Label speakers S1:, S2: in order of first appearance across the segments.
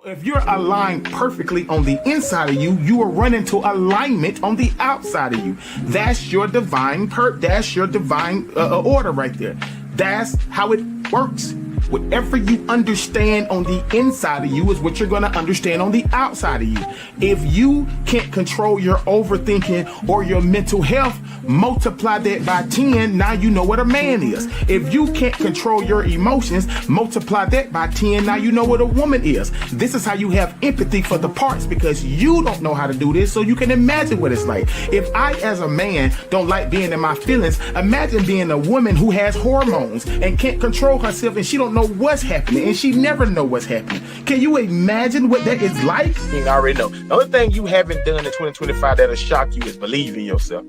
S1: If you're aligned perfectly on the inside of you, you will run into alignment on the outside of you. That's your divine that's your divine order right there. That's how it works. Whatever you understand on the inside of you is what you're going to understand on the outside of you. If you can't control your overthinking or your mental health, multiply that by 10. Now you know what a man is. If you can't control your emotions, multiply that by 10. Now you know what a woman is. This is how you have empathy for the parts, because you don't know how to do this, so you can imagine what it's like. If I, as a man, don't like being in my feelings, imagine being a woman who has hormones and can't control herself, and she don't know what's happening, and she never know what's happening. Can you imagine what that is like? You already know. The only thing you haven't done in 2025 that'll shock you is believe in yourself.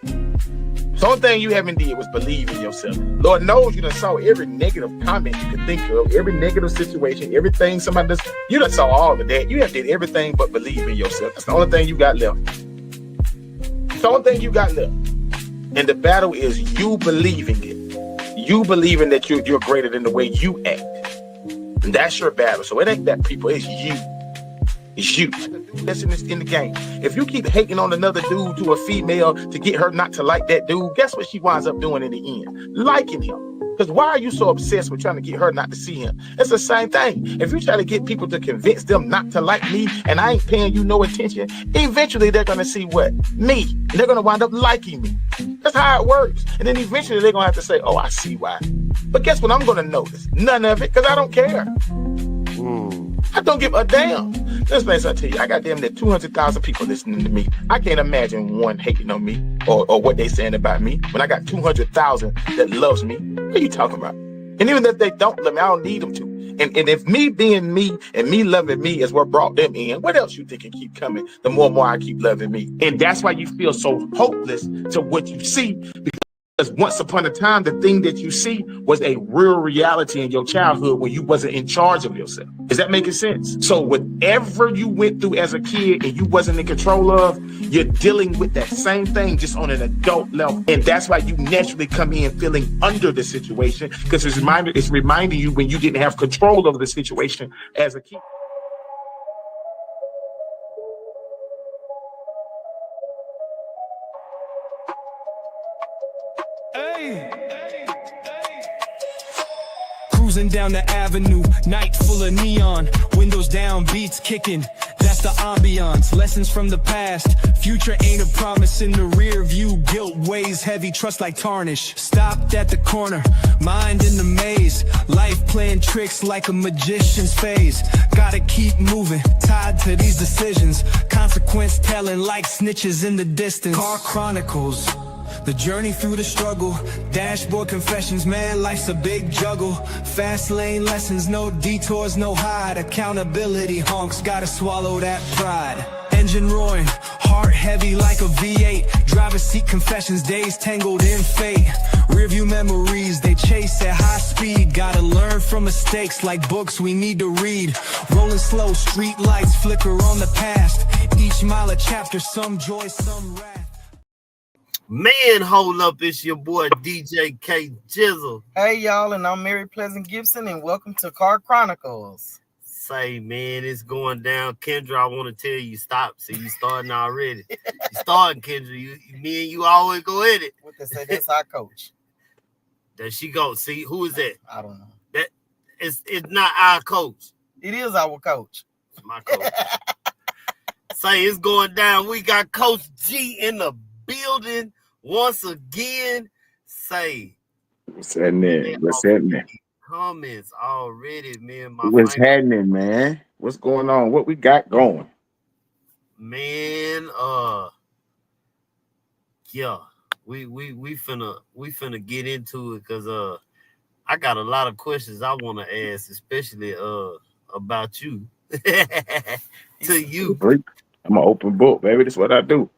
S1: The only thing you haven't did was believe in yourself. Lord knows you done saw every negative comment you could think of, every negative situation, everything somebody does. You done saw all of that. You have did everything but believe in yourself. That's the only thing you got left. It's the only thing you got left. And the battle is you believing it. You believing that you're greater than the way you act. And that's your battle. So it ain't that people, it's you. It's you. That's in the game. If you keep hating on another dude to a female to get her not to like that dude, guess what she winds up doing in the end? Liking him. Because why are you so obsessed with trying to get her not to see him? It's the same thing. If you try to get people to convince them not to like me and I ain't paying you no attention, eventually they're going to see what? Me. And they're going to wind up liking me. That's how it works. And then eventually they're going to have to say, oh, I see why. But guess what? I'm going to notice none of it because I don't care. I don't give a damn. Let's say something to you. I got damn near 200,000 people listening to me. I can't imagine one hating on me or what they saying about me when I got 200,000 that loves me. What are you talking about? And even if they don't love me, I don't need them to. And if me being me and me loving me is what brought them in, what else you think can keep coming the more and more I keep loving me? And that's why you feel so hopeless to what you see, because once upon a time, the thing that you see was a real reality in your childhood when you wasn't in charge of yourself. Is that making sense? So whatever you went through as a kid and you wasn't in control of, you're dealing with that same thing just on an adult level. And that's why you naturally come in feeling under the situation, because it's reminding you when you didn't have control over the situation as a kid.
S2: Cruising down the avenue, night full of neon, windows down, beats kicking. That's the ambiance, lessons from the past. Future ain't a promise in the rear view. Guilt weighs heavy, trust like tarnish. Stopped at the corner, mind in the maze. Life playing tricks like a magician's phase. Gotta keep moving, tied to these decisions. Consequence telling like snitches in the distance. Car Chronicles, the journey through the struggle. Dashboard confessions, man, life's a big juggle. Fast lane lessons, no detours, no hide. Accountability honks, gotta swallow that pride. Engine roaring, heart heavy like a V8. Driver's seat confessions, days tangled in fate. Rearview memories, they chase at high speed. Gotta learn from mistakes like books we need to read. Rolling slow, street lights flicker on the past. Each mile a chapter, some joy, some wrath.
S3: Man, hold up, it's your boy DJ KGIZZLE.
S4: Hey y'all, and I'm Mary Pleasant-Gibson, and welcome to Car Chronicles.
S3: Say, man, it's going down. Kendra, I want to tell you, stop. See, you starting already. You starting, Kendra. Me and you always go at it.
S4: What they say, that's our coach.
S3: There she go. See, who is that?
S4: I don't know.
S3: That it's not our coach.
S4: It is our coach.
S3: It's my coach. Say, it's going down. We got Coach G in the building once again. Say,
S5: what's happening? What's happening?
S3: Comments already, man.
S5: What's happening, man? What's going on? What we got going?
S3: Man, yeah, we finna get into it because I got a lot of questions I want to ask, especially about you. To you.
S5: I'm an open book, baby. That's what I do.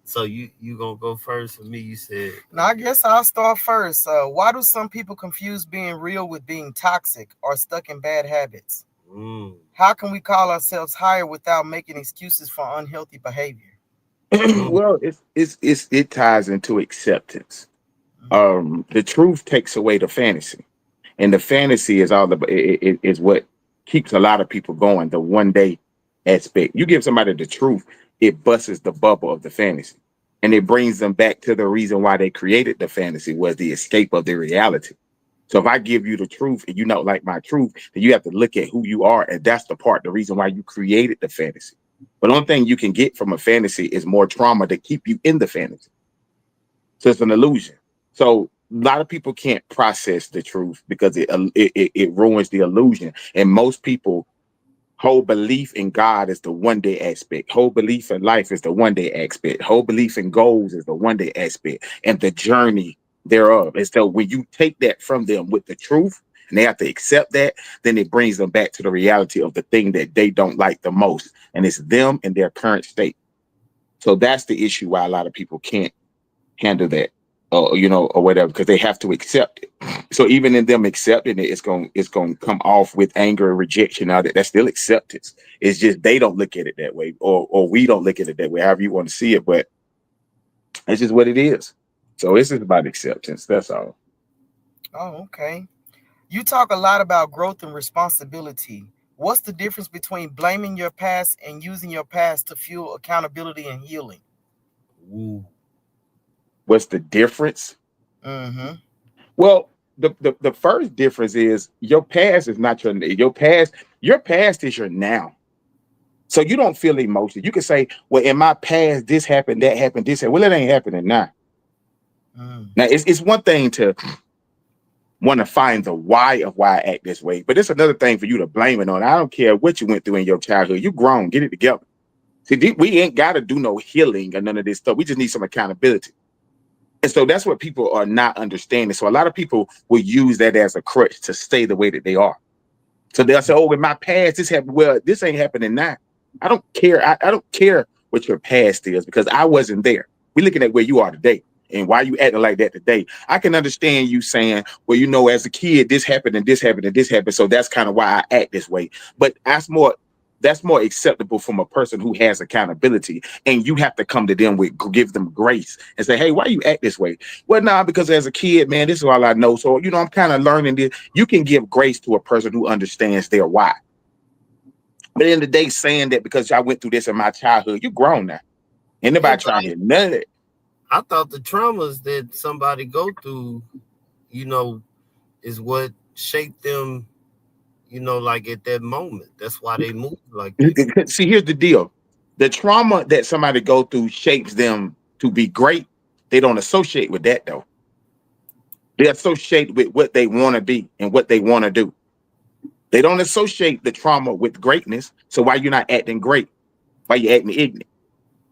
S3: So you gonna go first for me? You said.
S4: Now I guess I'll start first. Why do some people confuse being real with being toxic or stuck in bad habits? How can we call ourselves higher without making excuses for unhealthy behavior?
S5: Well, it ties into acceptance. The truth takes away the fantasy, and the fantasy is all the is what keeps a lot of people going. The one day aspect. You give somebody the truth, it busts the bubble of the fantasy, and it brings them back to the reason why they created the fantasy, was the escape of the reality. So if I give you the truth and you don't like my truth, then you have to look at who you are, and that's the reason why you created the fantasy. But the only thing you can get from a fantasy is more trauma to keep you in the fantasy. So it's an illusion. So a lot of people can't process the truth because it ruins the illusion. And most people hold belief in God is the one day aspect. Whole belief in life is the one day aspect. Whole belief in goals is the one day aspect, and the journey thereof. And so when you take that from them with the truth, and they have to accept that, then it brings them back to the reality of the thing that they don't like the most, and it's them in their current state. So that's the issue why a lot of people can't handle that, or whatever, because they have to accept it. So even in them accepting it, it's going to come off with anger and rejection. Now that's still acceptance. It's just they don't look at it that way, or we don't look at it that way, however you want to see it. But it's just what it is. So it's just about acceptance. That's all.
S4: Oh, okay. You talk a lot about growth and responsibility. What's the difference between blaming your past and using your past to fuel accountability and healing?
S3: Ooh.
S5: What's the difference?
S4: Mm-hmm.
S5: Well, the first difference is your past is not your past. Your past is your now. So you don't feel emotion. You can say, well, in my past, this happened, that happened, this happened. Well, it ain't happening now. Now, it's one thing to want to find the why of why I act this way, but it's another thing for you to blame it on. I don't care what you went through in your childhood. You grown, get it together. See, we ain't got to do no healing or none of this stuff. We just need some accountability. And so that's what people are not understanding. So a lot of people will use that as a crutch to stay the way that they are. So they'll say, oh, in my past, this happened. Well, this ain't happening now. I don't care. I don't care what your past is, because I wasn't there. We're looking at where you are today and why you acting like that today. I can understand you saying, well, as a kid, this happened and this happened and this happened. So that's kind of why I act this way. But that's more acceptable from a person who has accountability, and you have to come to them give them grace and say, hey, why you act this way? Well, nah, because as a kid, man, this is all I know. So, I'm kind of learning this. You can give grace to a person who understands their why. But in the day, saying that because I went through this in my childhood, you grown now. Ain't nobody trying to hear none of that.
S3: I thought the traumas that somebody go through, is what shaped them, like at that moment. That's why they move like that.
S5: See, here's the deal. The trauma that somebody go through shapes them to be great. They don't associate with that, though. They associate with what they want to be and what they want to do. They don't associate the trauma with greatness. So why you not acting great? Why you acting ignorant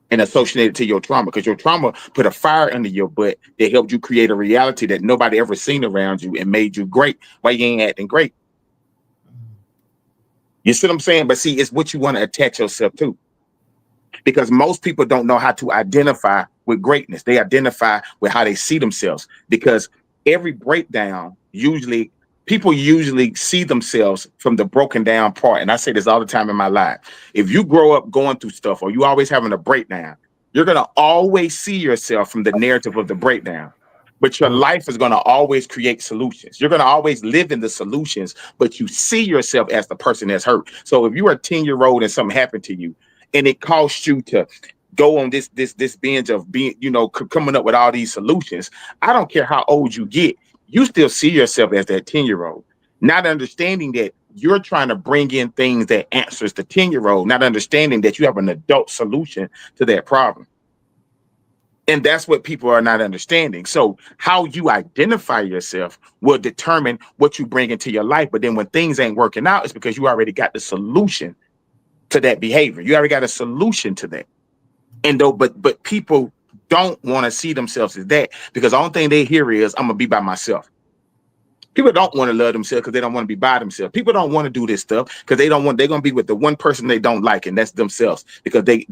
S5: and associated to your trauma? Because your trauma put a fire under your butt that helped you create a reality that nobody ever seen around you and made you great. Why you ain't acting great? You see what I'm saying? But see, it's what you want to attach yourself to. Because most people don't know how to identify with greatness. They identify with how they see themselves. Because every breakdown, people usually see themselves from the broken down part. And I say this all the time in my life. If you grow up going through stuff, or you always having a breakdown, you're going to always see yourself from the narrative of the breakdown. But your life is going to always create solutions. You're going to always live in the solutions, but you see yourself as the person that's hurt. So if you are a 10-year-old and something happened to you, and it costs you to go on this binge of being, coming up with all these solutions, I don't care how old you get, you still see yourself as that 10-year-old, not understanding that you're trying to bring in things that answers the 10-year-old, not understanding that you have an adult solution to that problem. And that's what people are not understanding. So how you identify yourself will determine what you bring into your life. But then when things ain't working out, it's because you already got the solution to that behavior. You already got a solution to that. And but people don't want to see themselves as that, because the only thing they hear is, I'm gonna be by myself. People don't want to love themselves because they don't want to be by themselves. People don't want to do this stuff because they're going to be with the one person they don't like, and that's themselves, because they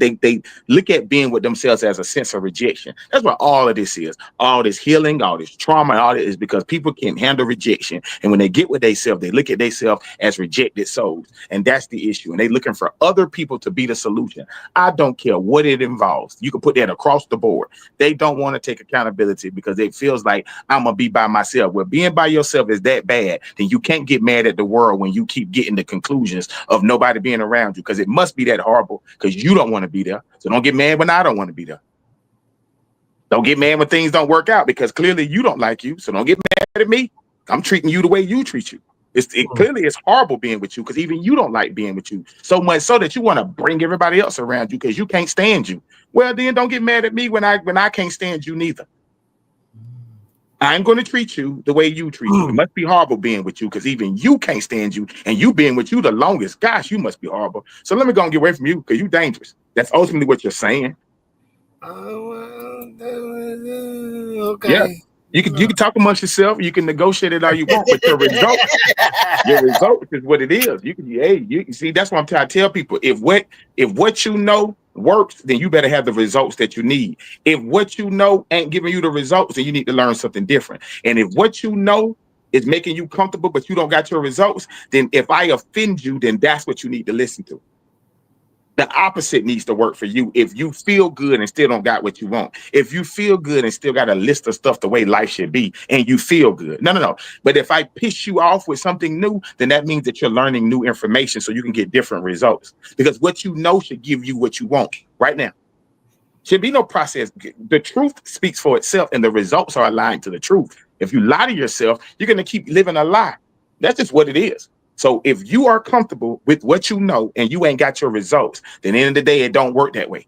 S5: look at being with themselves as a sense of rejection. That's what all of this is. All this healing, all this trauma, all this is because people can't handle rejection. And when they get with themselves, they look at themselves as rejected souls. And that's the issue. And they're looking for other people to be the solution. I don't care what it involves. You can put that across the board. They don't want to take accountability because it feels like I'm going to be by myself. Well, being by yourself is that bad, then you can't get mad at the world when you keep getting the conclusions of nobody being around you, because it must be that horrible because you don't want to be there. So don't get mad when I don't want to be there. Don't get mad when things don't work out because clearly you don't like you. So don't get mad at me. I'm treating you the way you treat you. Clearly it's horrible being with you because even you don't like being with you so much so that you want to bring everybody else around you because you can't stand you. Well, then don't get mad at me when I can't stand you neither. I'm going to treat you the way you treat you. It must be horrible being with you because even you can't stand you, and you being with you the longest. Gosh, you must be horrible. So let me go and get away from you because you're dangerous. That's ultimately what you're saying.
S3: Okay.
S5: Yeah. You can talk amongst yourself. You can negotiate it all you want, but your result is what it is. You see, that's what I'm trying to tell people. If what you know works, then you better have the results that you need. If what you know ain't giving you the results, then you need to learn something different. And if what you know is making you comfortable, but you don't got your results, then if I offend you, then that's what you need to listen to. The opposite needs to work for you. If you feel good and still don't got what you want, if you feel good and still got a list of stuff the way life should be, and you feel good. No. But if I piss you off with something new, then that means that you're learning new information so you can get different results. Because what you know should give you what you want right now. Should be no process. The truth speaks for itself, and the results are aligned to the truth. If you lie to yourself, you're going to keep living a lie. That's just what it is. So if you are comfortable with what you know and you ain't got your results, then at the end of the day, it don't work that way.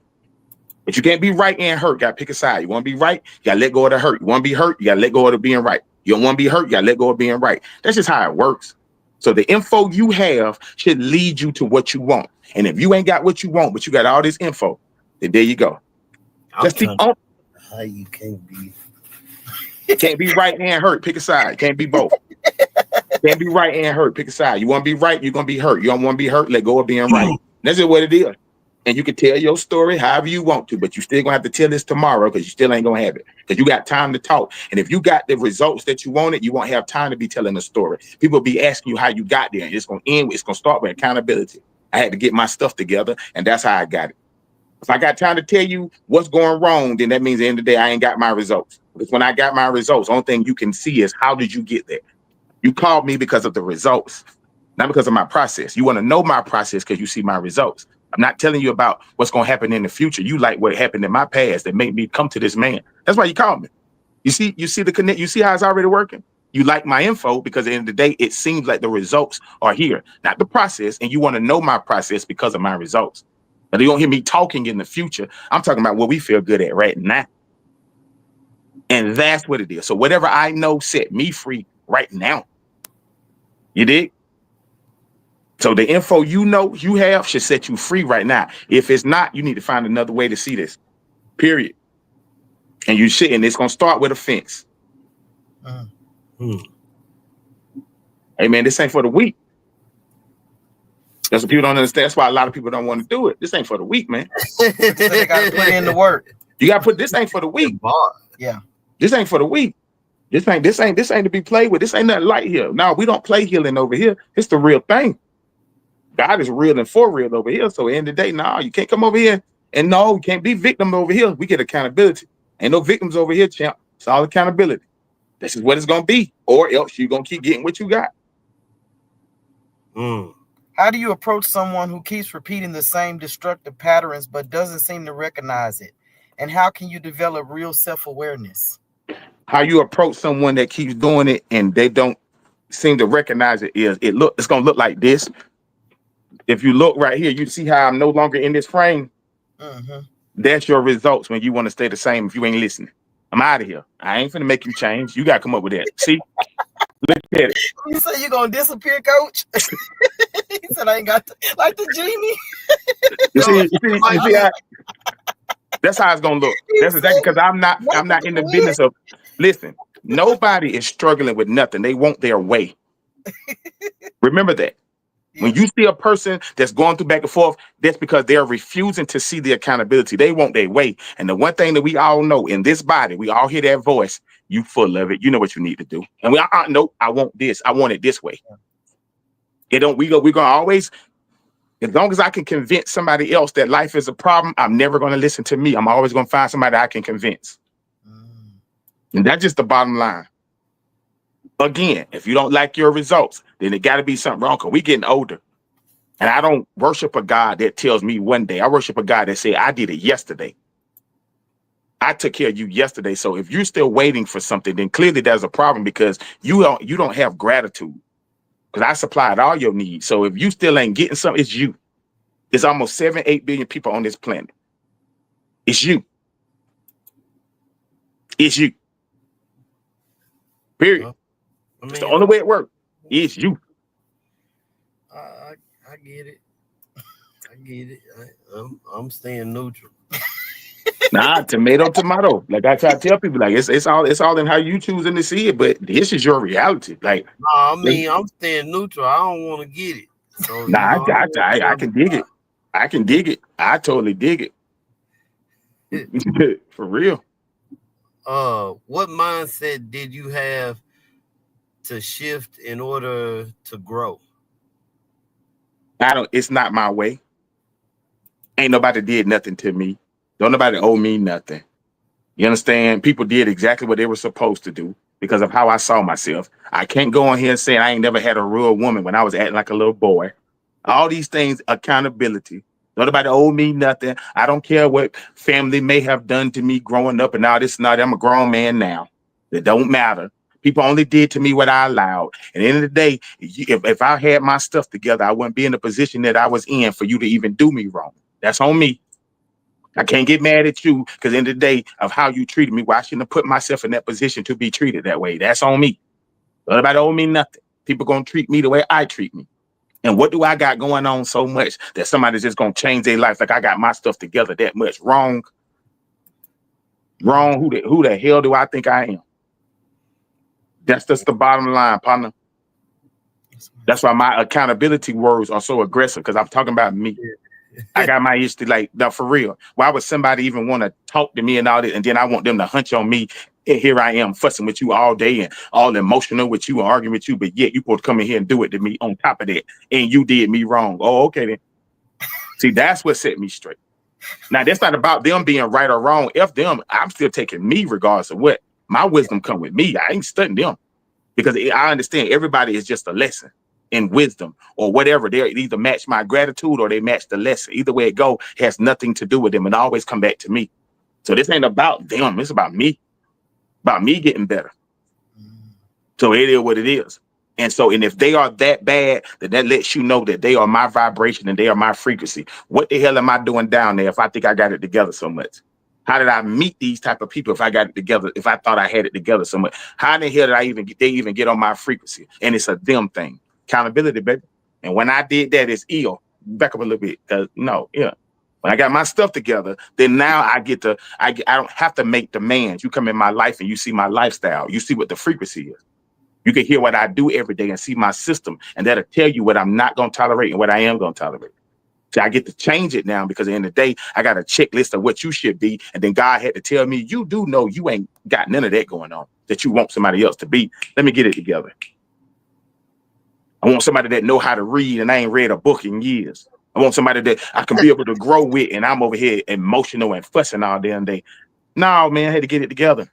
S5: But you can't be right and hurt. You got to pick a side. You want to be right, you got to let go of the hurt. You want to be hurt, you got to let go of the being right. You don't want to be hurt, you got to let go of being right. That's just how it works. So the info you have should lead you to what you want. And if you ain't got what you want, but you got all this info, then there you go. Just keep on.
S3: How you can't be
S5: right and hurt. Pick a side. Can't be both. Can't be right and hurt. Pick a side. You want to be right, you're going to be hurt. You don't want to be hurt, let go of being right. That's just what it is. And you can tell your story however you want to, but you still going to have to tell this tomorrow because you still ain't going to have it. Because you got time to talk. And if you got the results that you wanted, you won't have time to be telling a story. People be asking you how you got there. And it's going to start with accountability. I had to get my stuff together, and that's how I got it. If I got time to tell you what's going wrong, then that means at the end of the day, I ain't got my results. Because when I got my results, the only thing you can see is how did you get there? You called me because of the results, not because of my process. You want to know my process because you see my results. I'm not telling you about what's going to happen in the future. You like what happened in my past that made me come to this man. That's why you called me. You see the connect. You see how it's already working. You like my info because at the end of the day, it seems like the results are here, not the process. And you want to know my process because of my results. But you don't hear me talking in the future. I'm talking about what we feel good at right now. And that's what it is. So whatever I know set me free right now. You dig? So the info you know you have should set you free right now. If it's not, you need to find another way to see this. Period. And you should, and it's gonna start with offense. Hey man, this ain't for the weak. That's what people don't understand. That's why a lot of people don't want to do it. This ain't for the weak, man.
S4: They gotta put in the work.
S5: You gotta put this ain't for the weak.
S4: Yeah.
S5: This ain't for the weak. This ain't to be played with. This ain't nothing light here. No, we don't play healing over here. It's the real thing. God is real and for real over here. So at the end of the day, no, you can't come over here and no, you can't be victim over here. We get accountability. Ain't no victims over here, champ. It's all accountability. This is what it's gonna be, or else you're gonna keep getting what you got.
S4: How do you approach someone who keeps repeating the same destructive patterns but doesn't seem to recognize it? And how can you develop real self-awareness?
S5: How you approach someone that keeps doing it and they don't seem to recognize it is it's gonna look like this. If you look right here, you see how I'm no longer in this frame. That's your results when you want to stay the same if you ain't listening. I'm out of here. I ain't finna make you change. You gotta come up with that. See? Look at it.
S4: You say you're gonna disappear, coach? He said I ain't got like the genie.
S5: You see how, that's how it's gonna look. That's exactly because I'm not in the business of listen. Nobody is struggling with nothing. They want their way. Remember that. When you see a person that's going through back and forth, that's because they're refusing to see the accountability. They want their way. And the one thing that we all know in this body, we all hear that voice. You full of it. You know what you need to do. And we no, I want this. I want it this way. It don't. We're gonna always. As long as I can convince somebody else that life is a problem, I'm never going to listen to me. I'm always going to find somebody I can convince. And that's just the bottom line. Again, if you don't like your results, then it got to be something wrong because we're getting older. And I don't worship a God that tells me one day. I worship a God that said, I did it yesterday. I took care of you yesterday. So if you're still waiting for something, then clearly there's a problem because you don't have gratitude. Because I supplied all your needs. So if you still ain't getting something, it's you. There's almost 7-8 billion people on this planet. It's you. It's you. Period. Well, it's the only way it works. It's you.
S3: I get it. I get it. I'm staying neutral.
S5: Nah, tomato. Like I try to tell people, like it's all in how you choosing to see it, but this is your reality. Like,
S3: I mean, I'm staying neutral. I don't want to get it. So,
S5: nah, I can dig it. I can dig it. I totally dig it. For real.
S3: What mindset did you have to shift in order to grow?
S5: It's not my way. Ain't nobody did nothing to me. Don't nobody owe me nothing. You understand? People did exactly what they were supposed to do because of how I saw myself. I can't go on here and say I ain't never had a real woman when I was acting like a little boy. All these things, accountability. Don't nobody owe me nothing. I don't care what family may have done to me growing up and all this and all that. I'm a grown man now. It don't matter. People only did to me what I allowed. At the end of the day, if I had my stuff together, I wouldn't be in the position that I was in for you to even do me wrong. That's on me. I can't get mad at you because at the end of the day of how you treated me. Well, I shouldn't have put myself in that position to be treated that way. That's on me. Nobody owe me nothing. People going to treat me the way I treat me. And what do I got going on so much that somebody's just going to change their life like I got my stuff together that much? Wrong. Who the hell do I think I am? That's just the bottom line, partner. That's why my accountability words are so aggressive because I'm talking about me. I got my issue like, now for real. Why would somebody even want to talk to me and all that? And then I want them to hunch on me. And here I am fussing with you all day and all emotional with you and arguing with you. But yet you supposed to come in here and do it to me on top of that. And you did me wrong. Oh, okay then. See, that's what set me straight. Now, that's not about them being right or wrong. F them, I'm still taking me regardless of what. My wisdom come with me. I ain't studying them. Because I understand everybody is just a lesson in wisdom or whatever. They either match my gratitude or they match the lesson. Either way it go has nothing to do with them and always come back to me. So this ain't about them. It's about me getting better. So it is what it is. And so, and if they are that bad, that lets you know that they are my vibration and they are my frequency. What the hell am I doing down there if I think I got it together so much? How did I meet these type of people if I got it together, if I thought I had it together so much? How in the hell did they even get on my frequency? And it's a them thing. Accountability, baby. And when I did that, it's ill. Back up a little bit. When I got my stuff together, then now I don't have to make demands. You come in my life and you see my lifestyle. You see what the frequency is. You can hear what I do every day and see my system. And that'll tell you what I'm not going to tolerate and what I am going to tolerate. So I get to change it now because at the end of the day, I got a checklist of what you should be. And then God had to tell me, you do know you ain't got none of that going on that you want somebody else to be. Let me get it together. I want somebody that know how to read and I ain't read a book in years. I want somebody that I can be able to grow with and I'm over here emotional and fussing all damn day. No, man, I had to get it together.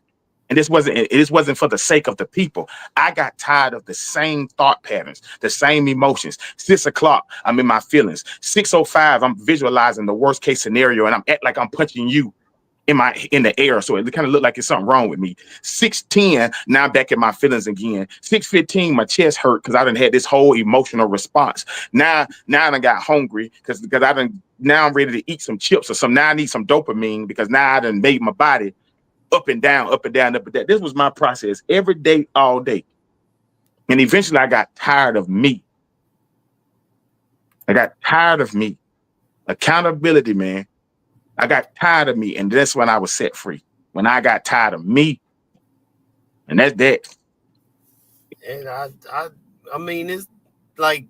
S5: And this wasn't for the sake of the people. I got tired of the same thought patterns, the same emotions. 6 o'clock, I'm in my feelings. 6:05, I'm visualizing the worst case scenario and I'm acting like I'm punching you in the air. So it kind of looked like it's something wrong with me. 6:10, now I'm back in my feelings again. 6:15, my chest hurt because I done had this whole emotional response. Now I done got hungry because now I'm ready to eat some chips or something. Now I need some dopamine because now I done made my body up and down, up and down, up and down. This was my process every day, all day. And eventually I got tired of me. I got tired of me. Accountability, man. I got tired of me. And that's when I was set free. When I got tired of me. And that's that.
S3: And I mean, it's like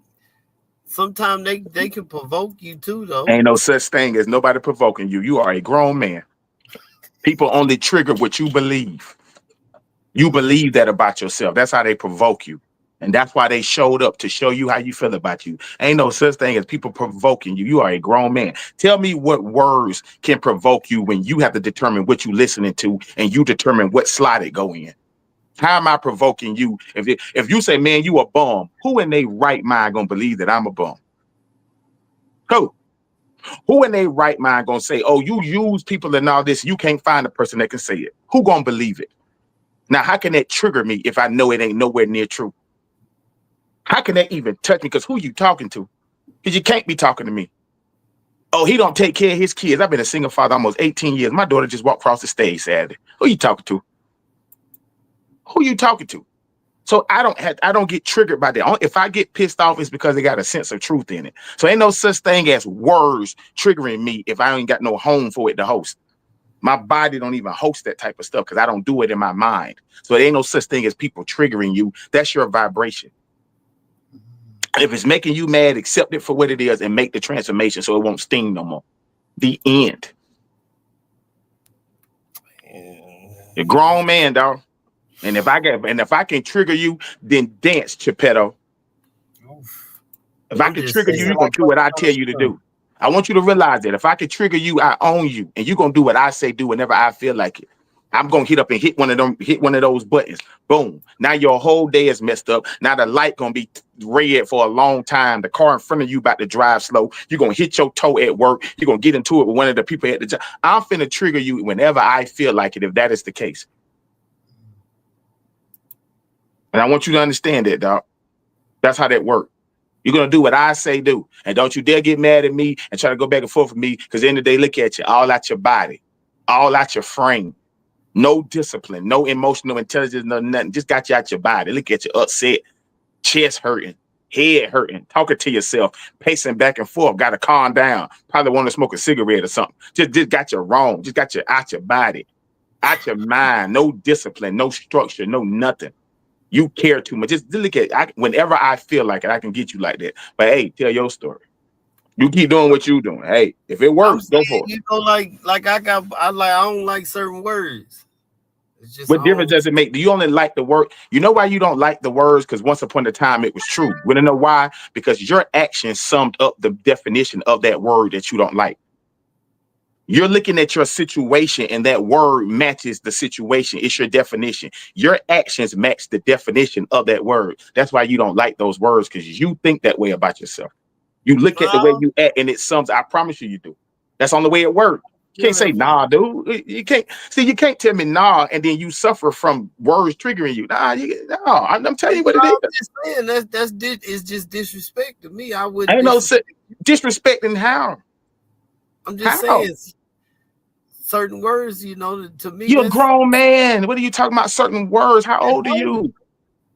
S3: sometimes they can provoke you too, though.
S5: Ain't no such thing as nobody provoking you. You are a grown man. People only trigger what you believe. You believe that about yourself. That's how they provoke you. And that's why they showed up, to show you how you feel about you. Ain't no such thing as people provoking you. You are a grown man. Tell me what words can provoke you when you have to determine what you're listening to and you determine what slot it go in. How am I provoking you? If you say, man, you a bum, who in their right mind gonna believe that I'm a bum? Who in their right mind gonna say, oh, you use people and all this, you can't find a person that can say it? Who gonna believe it? Now, how can that trigger me if I know it ain't nowhere near true? How can that even touch me? Because who you talking to? Because you can't be talking to me. Oh, he don't take care of his kids. I've been a single father almost 18 years. My daughter just walked across the stage Saturday. Who you talking to? Who you talking to? So I don't get triggered by that. If I get pissed off, it's because they got a sense of truth in it. So ain't no such thing as words triggering me if I ain't got no home for it to host. My body don't even host that type of stuff because I don't do it in my mind. So there ain't no such thing as people triggering you. That's your vibration. If it's making you mad, accept it for what it is and make the transformation so it won't sting no more. The end. You're a grown man, dog. And if I can trigger you, then dance, Geppetto. If I can trigger you, you're gonna do what I tell you to do. I want you to realize that if I can trigger you, I own you, and you're gonna do what I say do whenever I feel like it. I'm gonna hit one of those buttons. Boom. Now your whole day is messed up. Now the light gonna be red for a long time. The car in front of you about to drive slow. You're gonna hit your toe at work. You're gonna get into it with one of the people at the job. I'm finna trigger you whenever I feel like it, if that is the case. And I want you to understand that, dog. That's how that works. You're going to do what I say do. And don't you dare get mad at me and try to go back and forth with me, because at the end of the day, look at you, all out your body, all out your frame. No discipline, no emotional intelligence, no nothing. Just got you out your body. Look at you upset, chest hurting, head hurting, talking to yourself, pacing back and forth. Got to calm down. Probably want to smoke a cigarette or something. Just got you wrong. Just got you out your body, out your mind. No discipline, no structure, no nothing. You care too much. Just look at whenever I feel like it, I can get you like that. But hey, tell your story. You keep doing what you doing. Hey, if it works, go for it.
S3: You know, like I don't like certain words. It's just
S5: What difference does it make? Do you only like the word? You know why you don't like the words? Because once upon a time it was true. You wanna know why? Because your action summed up the definition of that word that you don't like. You're looking at your situation and that word matches the situation. It's your definition. Your actions match the definition of that word. That's why you don't like those words, because you think that way about yourself. You look at the way you act and it sums. I promise you do. That's the only way it works. You can't say, nah, dude. You can't. See, you can't tell me nah and then you suffer from words triggering you. I'm telling you what it is.
S3: I'm just saying it's just disrespect to me. I wouldn't.
S5: Ain't no disrespecting how.
S3: I'm just saying certain words, you know, to me.
S5: You're a grown man. What are you talking about? Certain words. How old are you?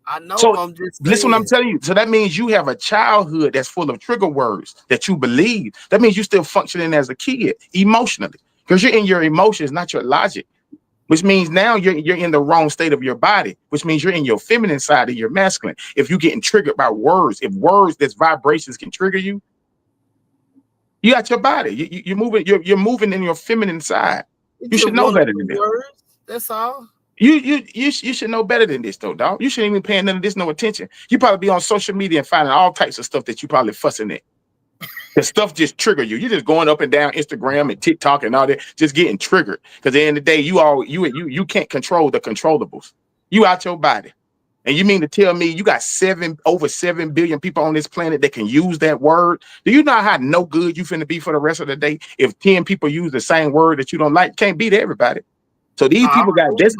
S3: I know.
S5: So
S3: I'm just saying.
S5: Listen what I'm telling you. So that means you have a childhood that's full of trigger words that you believe. That means you're still functioning as a kid emotionally, because you're in your emotions, not your logic. Which means now you're in the wrong state of your body, which means you're in your feminine side of your masculine. If you're getting triggered by words, if words, that's vibrations can trigger you, you got your body. You're moving in your feminine side. You should know better than this.
S3: Words, that's all.
S5: You should know better than this, though, dog. You shouldn't even pay none of this no attention. You probably be on social media and finding all types of stuff that you probably fussing at. The stuff just trigger you. You're just going up and down Instagram and TikTok and all that, just getting triggered. Because at the end of the day, you can't control the controllables. You out your body. And you mean to tell me you got over 7 billion people on this planet that can use that word? Do you know how no good you finna be for the rest of the day? If 10 people use the same word that you don't like, can't beat everybody. So these people got this.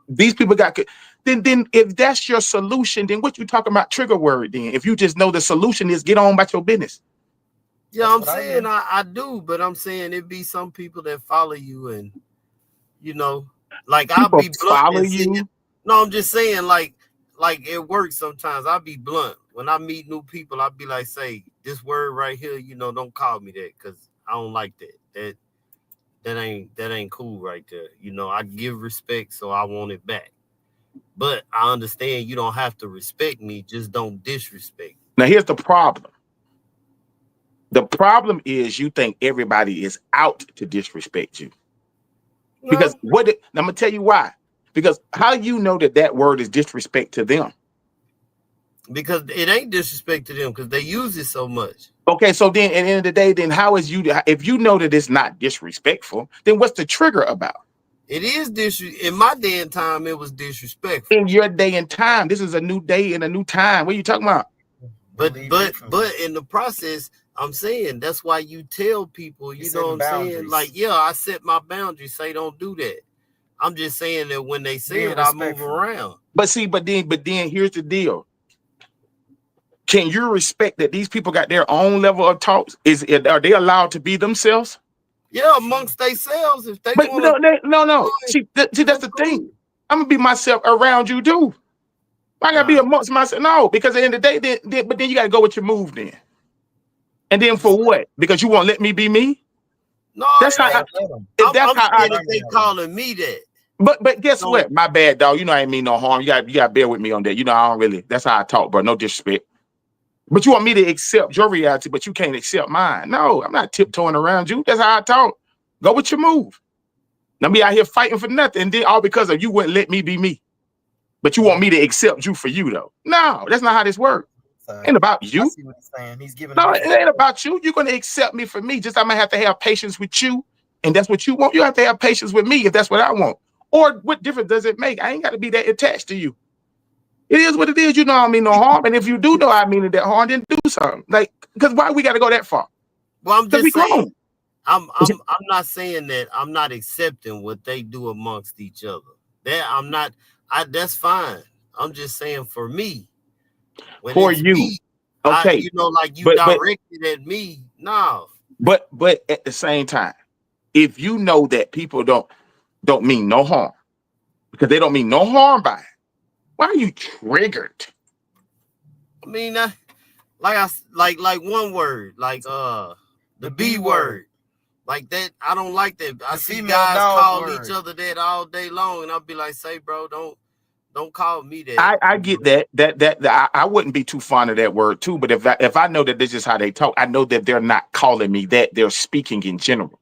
S5: These people got. Then if that's your solution, then what you talking about trigger word? Then if you just know the solution is get on about your business.
S3: Yeah, I'm saying I do, but I'm saying it be some people that follow you, and you know, like people I'll be blunt follow you. No, I'm just saying, like it works sometimes. I'll be blunt when I meet new people. I'll be like, say this word right here, you know, don't call me that because I don't like that. That ain't cool right there. You know, I give respect, so I want it back. But I understand you don't have to respect me, just don't disrespect.
S5: Now, here's the problem. The problem is you think everybody is out to disrespect you. Because
S3: No,
S5: I'm gonna tell you why. Because how you know that word is disrespect to them?
S3: because it ain't disrespect to them because they use it so much.
S5: Okay, so then at the end of the day, then how is you if you know that it's not disrespectful, then what's the trigger about?
S3: It is in my day and time, it was disrespectful.
S5: In your day and time, this is a new day and a new time. What are you talking about?
S3: But in the process, I'm saying that's why you tell people, you know what I'm saying? Like, yeah, I set my boundaries, say don't do that. I'm just saying that when they say it, I move around.
S5: But see, but then here's the deal. Can you respect that these people got their own level of talks? Are they allowed to be themselves?
S3: Yeah, amongst themselves, if they
S5: But
S3: want.
S5: No. See, that's the thing. I'm gonna be myself around you, too. I gotta be amongst myself. No, because at the end of the day, but then you gotta go with your move then. And then for what? Because you won't let me be me?
S3: No,
S5: that's not.
S3: I'm saying if they calling me that.
S5: But guess what? My bad, dog. You know I ain't mean no harm. You gotta bear with me on that. You know I don't really. That's how I talk, bro. No disrespect. But you want me to accept your reality, but you can't accept mine. No, I'm not tiptoeing around you. That's how I talk. Go with your move. Now me out here fighting for nothing, and then all because of you wouldn't let me be me. But you want me to accept you for you, though. No, that's not how this works. Ain't about you.
S4: I see what he's saying. He's giving.
S5: No, it ain't about you. You're gonna accept me for me. Just I'm gonna have to have patience with you, and that's what you want. You have to have patience with me if that's what I want. Or what difference does it make? I ain't got to be that attached to you. It is what it is. You know I mean no harm. And if you do know I mean that harm, then do something. Like, because why we got to go that far?
S3: Well, I'm just saying. I'm not saying that I'm not accepting what they do amongst each other. That I'm not. That's fine. I'm just saying for me.
S5: For you,
S3: me,
S5: okay.
S3: You know, like you directed at me. No.
S5: But at the same time, if you know that people don't mean no harm, because they don't mean no harm by it, why are you triggered?
S3: I mean, like one word, like the B word, like that. I don't like that. I see guys call each other that all day long, and I'll be like, "Say, bro, don't call me that."
S5: I get that. I wouldn't be too fond of that word too. But if I know that this is how they talk, I know that they're not calling me that. They're speaking in general.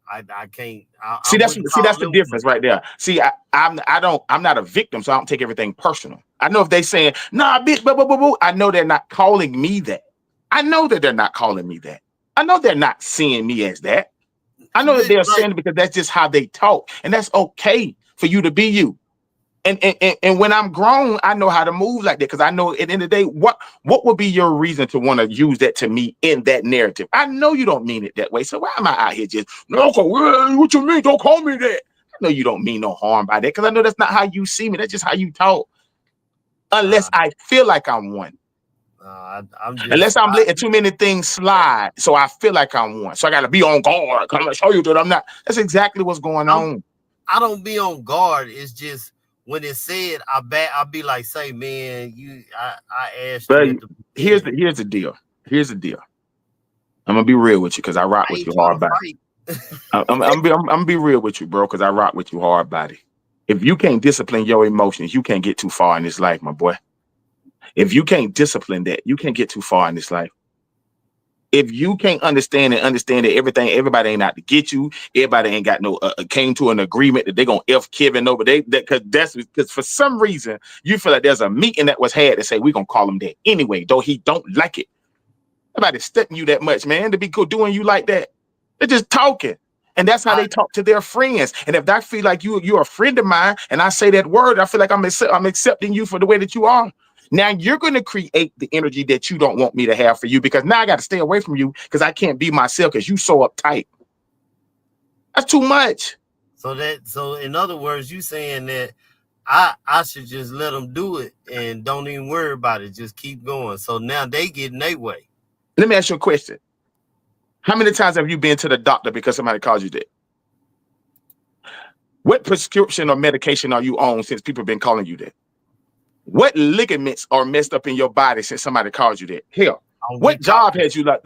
S3: I can't.
S5: That's the difference right there. See, I'm not a victim, so I don't take everything personal. I know if they saying nah, bitch, blah, blah, blah, blah, I know they're not calling me that. I know that they're not calling me that. I know they're not seeing me as that. I know that they're saying it because that's just how they talk, and that's okay for you to be you. And when I'm grown, I know how to move like that because I know at the end of the day, what would be your reason to want to use that to me in that narrative? I know you don't mean it that way. So why am I out here just, no, what you mean? Don't call me that. I know you don't mean no harm by that because I know that's not how you see me. That's just how you talk. Unless I feel like I'm one. Unless I'm letting too many things slide. So I feel like I'm one. So I got to be on guard. I'm going to show you that I'm not. That's exactly what's going on.
S3: I don't be on guard. It's just, when it's said, I'll be like, say, man, I asked you.
S5: Here's the deal. Here's the deal. I'm gonna be real with you because I rock with you hard body. I'm gonna be real with you, bro, because I rock with you hard body. If you can't discipline your emotions, you can't get too far in this life, my boy. If you can't discipline that, you can't get too far in this life. If you can't understand that everybody ain't out to get you, everybody ain't got no came to an agreement that they're gonna F Kevin over because for some reason you feel like there's a meeting that was had to say we're gonna call him that anyway, though he don't like it. Nobody's stepping you that much, man, to be cool doing you like that. They're just talking. And that's how they talk to their friends. And if I feel like you're a friend of mine and I say that word, I feel like I'm accepting you for the way that you are. Now you're going to create the energy that you don't want me to have for you because now I got to stay away from you because I can't be myself because you so uptight. That's too much.
S3: So in other words, you saying that I should just let them do it and don't even worry about it. Just keep going. So now they get in their way.
S5: Let me ask you a question. How many times have you been to the doctor because somebody called you that? What prescription or medication are you on since people have been calling you that? What ligaments are messed up in your body since somebody called you that? Hell, What job has you lost?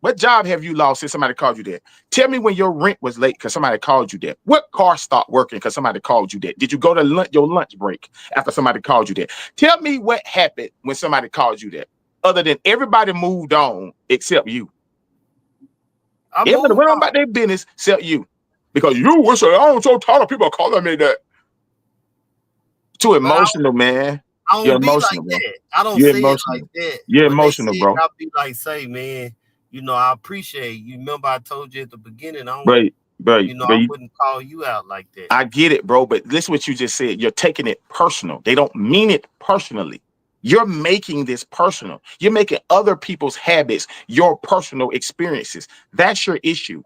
S5: What job have you lost since somebody called you that? Tell me when your rent was late because somebody called you that. What car stopped working because somebody called you that? Did you go to your lunch break after somebody called you that? Tell me what happened when somebody called you that. Other than everybody moved on except you. Everybody went on about their business except you. Because you wish I'm so tired of people calling me that. Too emotional, man.
S3: I don't be like that. I don't say it like that.
S5: You're
S3: when
S5: emotional, bro.
S3: I'll be like, say, man, I appreciate you. Remember, I told you at the beginning, I wouldn't call you out like that.
S5: I get it, bro. But listen what you just said. You're taking it personal. They don't mean it personally. You're making this personal. You're making other people's habits your personal experiences. That's your issue.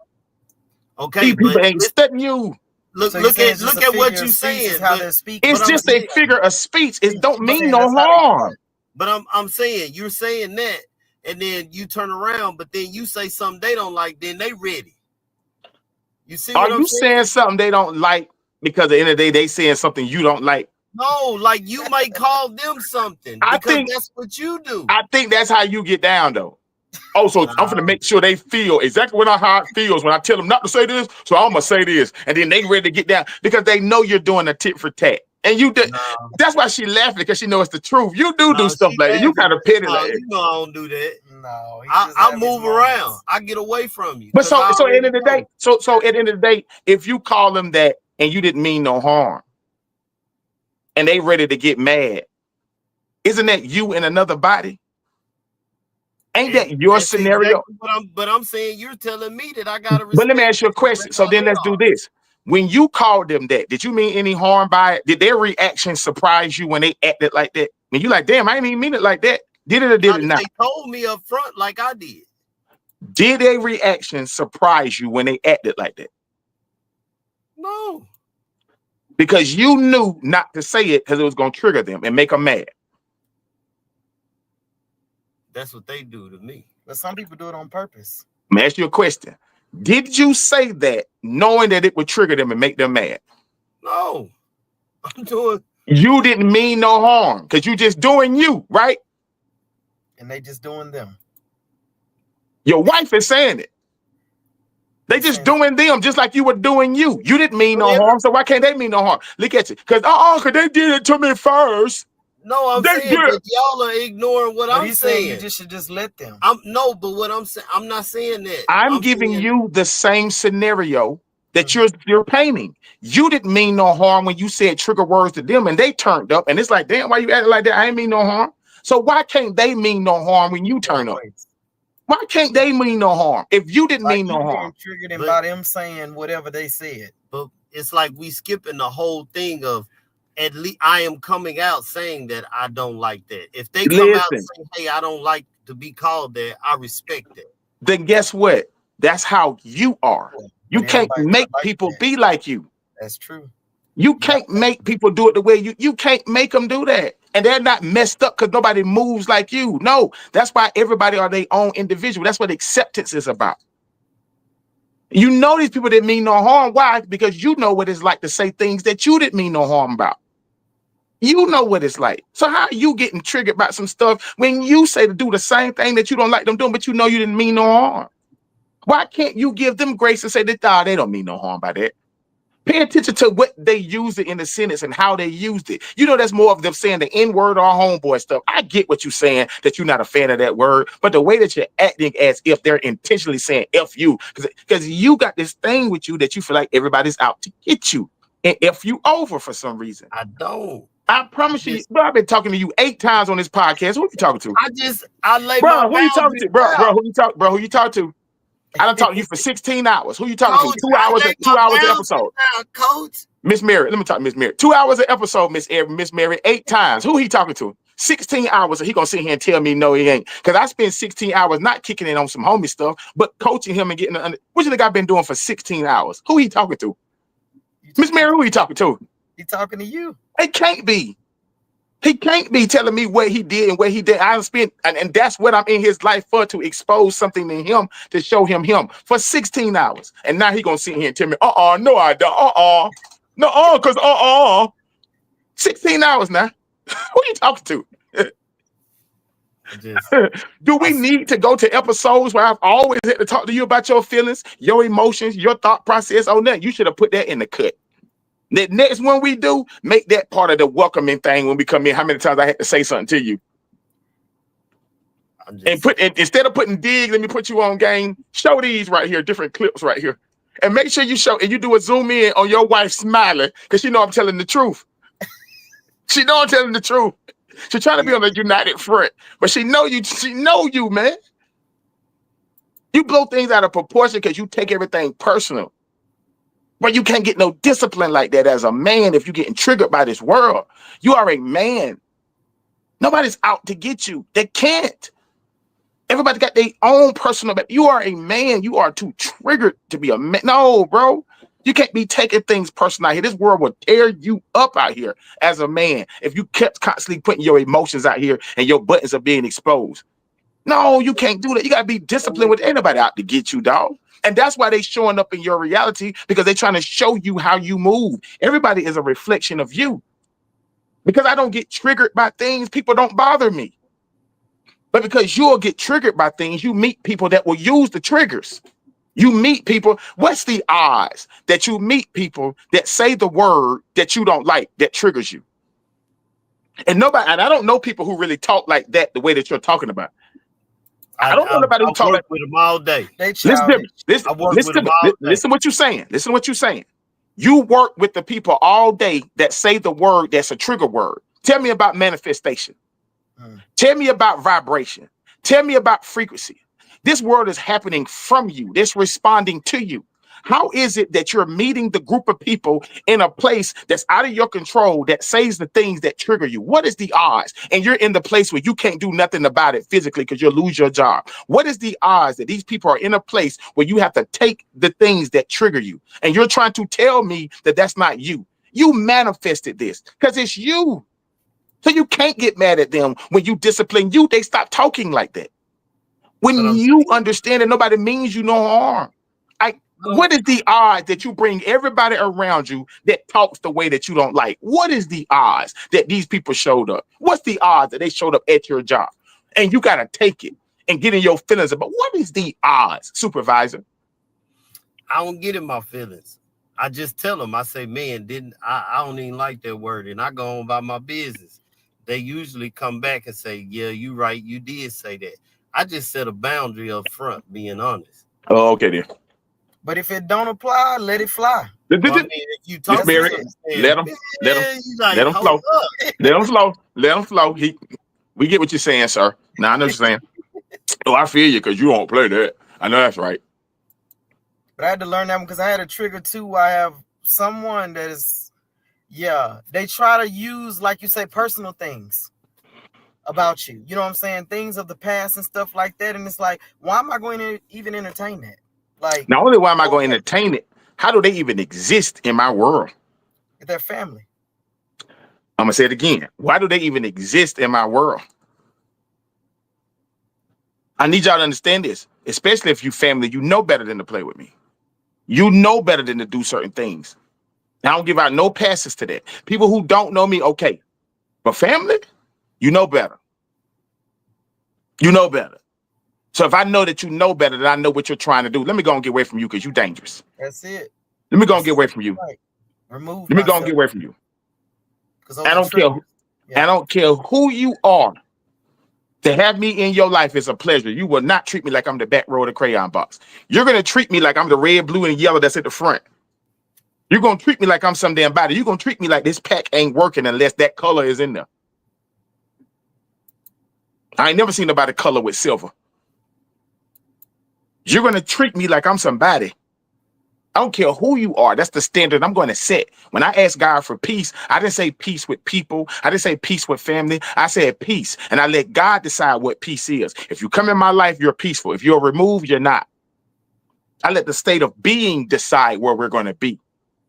S3: Okay,
S5: people ain't studying you.
S3: Look at what you're saying.
S4: How they're speaking.
S5: It's just a figure of speech. It don't mean no harm.
S3: But I'm saying you're saying that, and then you turn around, but then you say something they don't like, then they ready. You see?
S5: Are you saying something they don't like because at the end of the day they saying something you don't like?
S3: No, like you might call them something because that's what you do.
S5: I think that's how you get down though. Also, I'm gonna make sure they feel exactly how it feels when I tell them not to say this. So I'm gonna say this, and then they ready to get down because they know you're doing a tit for tat. And you did. That's why she laughing because she knows it's the truth. You do stuff like that. You kind of petty like that.
S3: You know I don't do that. No, I move around. I get away from you.
S5: But so at the end of the day, so at the end of the day, if you call them that and you didn't mean no harm, and they ready to get mad, isn't that you in another body? Ain't that your scenario?
S3: Exactly but I'm saying you're telling me that I gotta.
S5: But let me ask you a question. So then let's do this. When you called them that, did you mean any harm by it? Did their reaction surprise you when they acted like that? And you like, damn, I didn't even mean it like that. Did it or did it not?
S3: They told me up front like I did.
S5: Did their reaction surprise you when they acted like that?
S3: No.
S5: Because you knew not to say it because it was going to trigger them and make them mad.
S3: That's what they do to me.
S4: But some people do it on purpose.
S5: Let me ask you a question. Did you say that knowing that it would trigger them and make them mad?
S3: No. I'm doing.
S5: You didn't mean no harm because you just doing you, right?
S4: And they just doing them.
S5: Your wife is saying it. They just doing them just like you were doing you. You didn't mean no harm, so why can't they mean no harm? Look at you. Because they did it to me first.
S3: No, I'm saying that y'all are ignoring what I'm saying.
S4: You should just let them.
S3: But what I'm saying, I'm not saying that.
S5: I'm giving you the same scenario that you're painting. You didn't mean no harm when you said trigger words to them and they turned up. And it's like, damn, why you acting like that? I ain't mean no harm. So why can't they mean no harm when you turn up? Why can't they mean no harm if you didn't mean no harm?
S4: Triggered by them saying whatever they said.
S3: But it's like we skipping the whole thing of at least I am coming out saying that I don't like that. If they come out and say, hey, I don't like to be called that, I respect that.
S5: Then guess what? That's how you are. You can't make people be like you.
S4: That's true.
S5: You can't make people do it the way you can't make them do that. And they're not messed up because nobody moves like you. No, that's why everybody are their own individual. That's what acceptance is about. You know these people didn't mean no harm. Why? Because you know what it's like to say things that you didn't mean no harm about. You know what it's like. So how are you getting triggered about some stuff when you say to do the same thing that you don't like them doing, but you know you didn't mean no harm? Why can't you give them grace and say that they don't mean no harm by that? Pay attention to what they used it in the sentence and how they used it. You know, that's more of them saying the N-word or homeboy stuff. I get what you're saying, that you're not a fan of that word, but the way that you're acting as if they're intentionally saying F you, because you got this thing with you that you feel like everybody's out to get you and F you over for some reason.
S3: I don't.
S5: I promise you, bro, I've been talking to you 8 times on this podcast. Who are you talking to?
S3: I lay
S5: bro,
S3: my
S5: who you talking to? Bro, who you talking to? I done talked to you for 16 hours. Who you talking to? 2 hours, 2 hours an episode.
S3: Coach.
S5: Miss Mary, let me talk to Miss Mary. 2 hours an episode, Miss Mary, 8 times. Who he talking to? 16 hours, and he gonna sit here and tell me no, he ain't. Because I spent 16 hours not kicking in on some homie stuff, but coaching him and getting what you think I've been doing for 16 hours? Who he talking to? Miss Mary, who he talking to?
S4: He talking to you.
S5: It can't be. He can't be telling me what he did and what he did. I spent, and that's what I'm in his life for, to expose something in him, to show him for 16 hours. And now he gonna sit here and tell me, no, I don't. No, because 16 hours now. Who you talking to?
S1: Do we need to go to episodes where I've always had to talk to you about your feelings, your emotions, your thought process on that? You should have put that in the cut. The next one we do, make that part of the welcoming thing when we come in. How many times I had to say something to you? And instead of putting dig, let me put you on game. Show these right here, different clips right here. And make sure you show, and you do a zoom in on your wife smiling, because she know I'm telling the truth. She know I'm telling the truth. She's trying to be on the united front, but she know you, man. You blow things out of proportion because you take everything personal. But you can't get no discipline like that as a man if you're getting triggered by this world. You are a man. Nobody's out to get you. They can't. Everybody got their own personal, but you are a man. You are too triggered to be a man. No, bro. You can't be taking things personal out here. This world will tear you up out here as a man if you kept constantly putting your emotions out here and your buttons are being exposed. No, you can't do that. You got to be disciplined with anybody out to get you, dog. And that's why they showing up in your reality, because they're trying to show you how you move. Everybody is a reflection of you. Because I don't get triggered by things, people don't bother me. But because you'll get triggered by things, you meet people that will use the triggers. You meet people. What's the odds that you meet people that say the word that you don't like, that triggers you? And I don't know people who really talk like that the way that you're talking about. I don't know nobody who talk like
S3: with them all day.
S1: Listen what you're saying. Listen what you're saying. You work with the people all day that say the word that's a trigger word. Tell me about manifestation. Tell me about vibration. Tell me about frequency. This world is happening from you. It's responding to you. How is it that you're meeting the group of people in a place that's out of your control that says the things that trigger you? What is the odds? And you're in the place where you can't do nothing about it physically because you'll lose your job. What is the odds that these people are in a place where you have to take the things that trigger you? And you're trying to tell me that that's not you. You manifested this because it's you. So you can't get mad at them when you discipline you. They stop talking like that. When you understand that nobody means you no harm. What is the odds that you bring everybody around you that talks the way that you don't like? What is the odds that these people showed up? What's the odds that they showed up at your job? And you got to take it and get in your feelings about what is the odds, supervisor?
S3: I don't get in my feelings. I just tell them, I say, man, I don't even like that word. And I go on about my business. They usually come back and say, yeah, you're right. You did say that. I just set a boundary up front, being honest.
S1: Oh, okay then.
S4: But if it don't apply, let it fly.
S3: Well, I mean, if you talk
S1: Mary, let them flow. Let them flow. We get what you're saying, sir. Now I know what you're saying. Oh, I feel you because you won't play that. I know that's right.
S4: But I had to learn that one because I had a trigger too. I have someone that is, they try to use, like you say, personal things about you. You know what I'm saying? Things of the past and stuff like that. And it's like, why am I going to even entertain that? Like,
S1: not only why am I going to entertain it, how do they even exist in my world?
S4: Their family.
S1: I'm going to say it again. Why do they even exist in my world? I need y'all to understand this, especially if you family, you know better than to play with me. You know better than to do certain things. I don't give out no passes to that. People who don't know me, okay. But family, you know better. You know better. So if I know that you know better, then I know what you're trying to do. Let me go and get away from you because you're dangerous.
S4: That's it.
S1: Let me go and get away from you.
S4: Right. Remove.
S1: Let me go and get away from you. I don't care.
S4: Yeah.
S1: I don't care who you are. To have me in your life is a pleasure. You will not treat me like I'm the back row of the crayon box. You're going to treat me like I'm the red, blue, and yellow that's at the front. You're going to treat me like I'm some damn body. You're going to treat me like this pack ain't working unless that color is in there. I ain't never seen nobody color with silver. You're going to treat me like I'm somebody. I don't care who you are. That's the standard I'm going to set. When I ask God for peace, I didn't say peace with people. I didn't say peace with family. I said peace. And I let God decide what peace is. If you come in my life, you're peaceful. If you're removed, you're not. I let the state of being decide where we're going to be.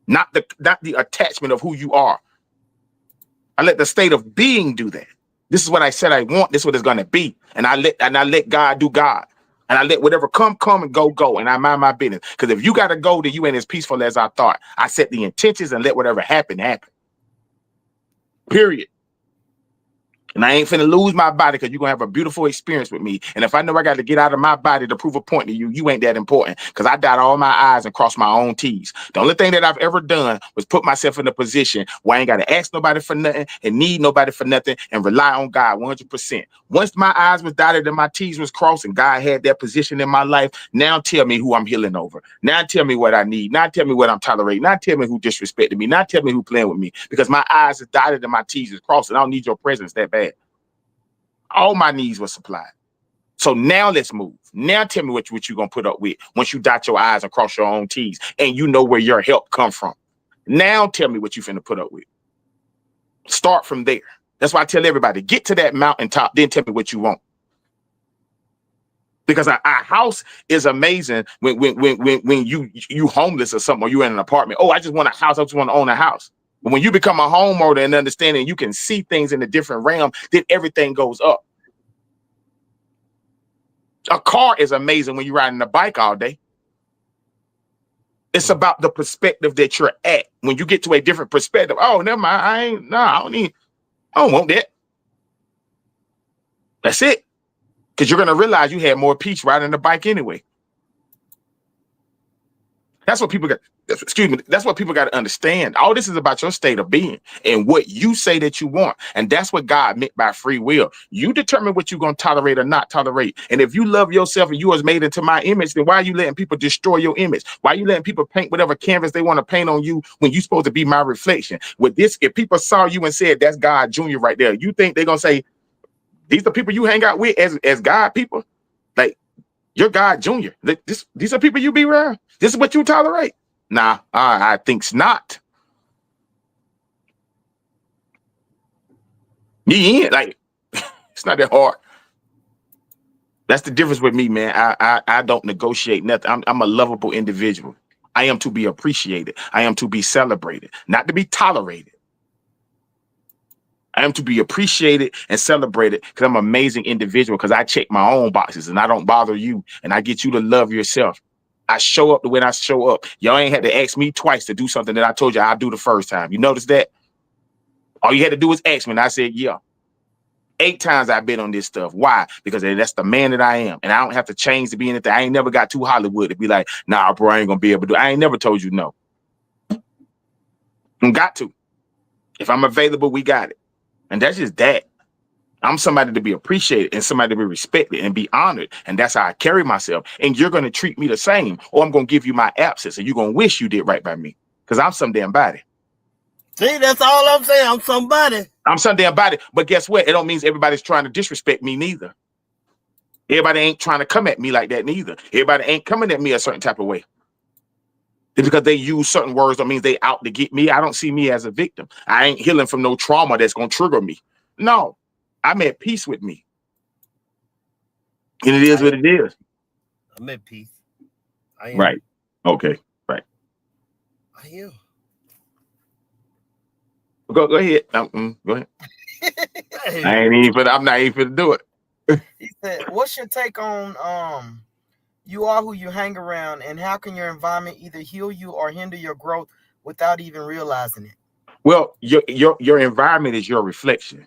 S1: Not the attachment of who you are. I let the state of being do that. This is what I said I want. This is what it's going to be. And I let God do God. And I let whatever come and go. And I mind my business. Because if you got to go, then you ain't as peaceful as I thought. I set the intentions and let whatever happen. Period. And I ain't finna lose my body because you're gonna have a beautiful experience with me. And if I know I got to get out of my body to prove a point to you, you ain't that important. Because I dot all my I's and cross my own T's. The only thing that I've ever done was put myself in a position where I ain't got to ask nobody for nothing and need nobody for nothing and rely on God 100%. Once my I's was dotted and my T's was crossed and God had that position in my life, now tell me who I'm healing over. Now tell me what I need. Now tell me what I'm tolerating. Now tell me who disrespected me. Now tell me who playing with me. Because my I's is dotted and my T's is crossed and I don't need your presence that bad. All my needs were supplied. So now let's move. Now tell me what you're going to put up with once you dot your I's and cross your own T's and you know where your help come from. Now tell me what you finna put up with. Start from there. That's why I tell everybody, get to that mountaintop, then tell me what you want. Because our house is amazing when you homeless or something, or you're in an apartment. Oh, I just want a house. I just want to own a house. But when you become a homeowner and understanding you can see things in a different realm, then everything goes up. A car is amazing when you're riding a bike all day. It's about the perspective that you're at. When you get to a different perspective, oh, never mind. I don't want that. That's it. Because you're going to realize you had more peace riding the bike anyway. That's what people got. That's what people got to understand. All this is about your state of being and what you say that you want. And that's what God meant by free will. You determine what you're going to tolerate or not tolerate. And if you love yourself and you was made into my image, then why are you letting people destroy your image? Why are you letting people paint whatever canvas they want to paint on you when you're supposed to be my reflection? With this, if people saw you and said, that's God Jr. right there, you think they're going to say, these are people you hang out with as God people? Like, you're God Jr. These are people you be around. This is what you tolerate. Nah, I think's not. Me in, like, it's not that hard. That's the difference with me, man. I don't negotiate nothing. I'm a lovable individual. I am to be appreciated. I am to be celebrated, not to be tolerated. I am to be appreciated and celebrated because I'm an amazing individual, because I check my own boxes and I don't bother you, and I get you to love yourself. I show up the way I show up. Y'all ain't had to ask me twice to do something that I told you I'll do the first time. You notice that? All you had to do was ask me, and I said, yeah. 8 times I've been on this stuff. Why? Because that's the man that I am. And I don't have to change to be anything. I ain't never got too Hollywood to be like, nah, bro, I ain't going to be able to do it. I ain't never told you no. I got to. If I'm available, we got it. And that's just that. I'm somebody to be appreciated and somebody to be respected and be honored. And that's how I carry myself. And you're going to treat me the same, or I'm going to give you my absence and you're going to wish you did right by me, because I'm some damn body.
S3: See, that's all I'm saying. I'm somebody.
S1: I'm some damn body. But guess what? It don't mean everybody's trying to disrespect me neither. Everybody ain't trying to come at me like that neither. Everybody ain't coming at me a certain type of way. It's because they use certain words don't mean they out to get me. I don't see me as a victim. I ain't healing from no trauma that's going to trigger me. No. I'm at peace with me. And it is what it is.
S3: I'm at peace. I am.
S1: Right. Okay. Right.
S3: I am.
S1: Go ahead. Go ahead. I'm not even finna do it.
S4: He said, what's your take on you are who you hang around, and how can your environment either heal you or hinder your growth without even realizing it?
S1: Well, your environment is your reflection.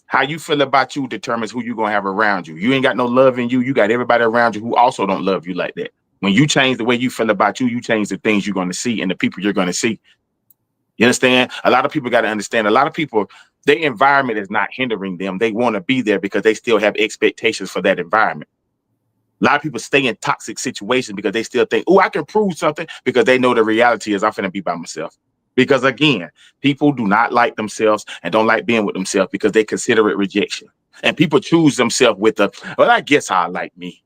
S1: How you feel about you determines who you're going to have around you. You ain't got no love in you. You got everybody around you who also don't love you like that. When you change the way you feel about you, you change the things you're going to see and the people you're going to see. You understand? A lot of people got to understand. A lot of people, their environment is not hindering them. They want to be there because they still have expectations for that environment. A lot of people stay in toxic situations because they still think, oh, I can prove something, because they know the reality is I'm finna be by myself. Because again, people do not like themselves and don't like being with themselves because they consider it rejection. And people choose themselves with well, I guess I like me.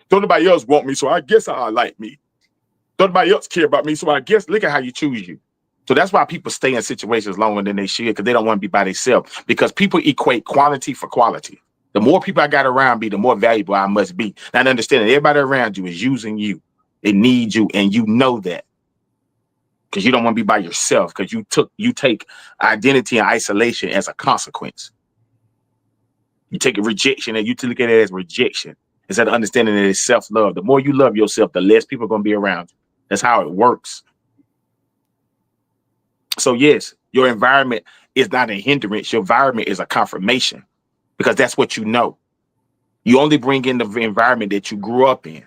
S1: Don't nobody else want me, so I guess I like me. Don't nobody else care about me, so I guess, look at how you choose you. So that's why people stay in situations longer than they should, because they don't want to be by themselves. Because people equate quantity for quality. The more people I got around me, the more valuable I must be. Not understanding everybody around you is using you. They need you, and you know that. Because you don't want to be by yourself, because you take identity and isolation as a consequence. You take a rejection and you look at it as rejection instead of understanding that it's self-love. The more you love yourself, the less people are going to be around you. That's how it works. So yes, your environment is not a hindrance. Your environment is a confirmation.
S5: because that's what you know. You only bring in the environment that you grew up in.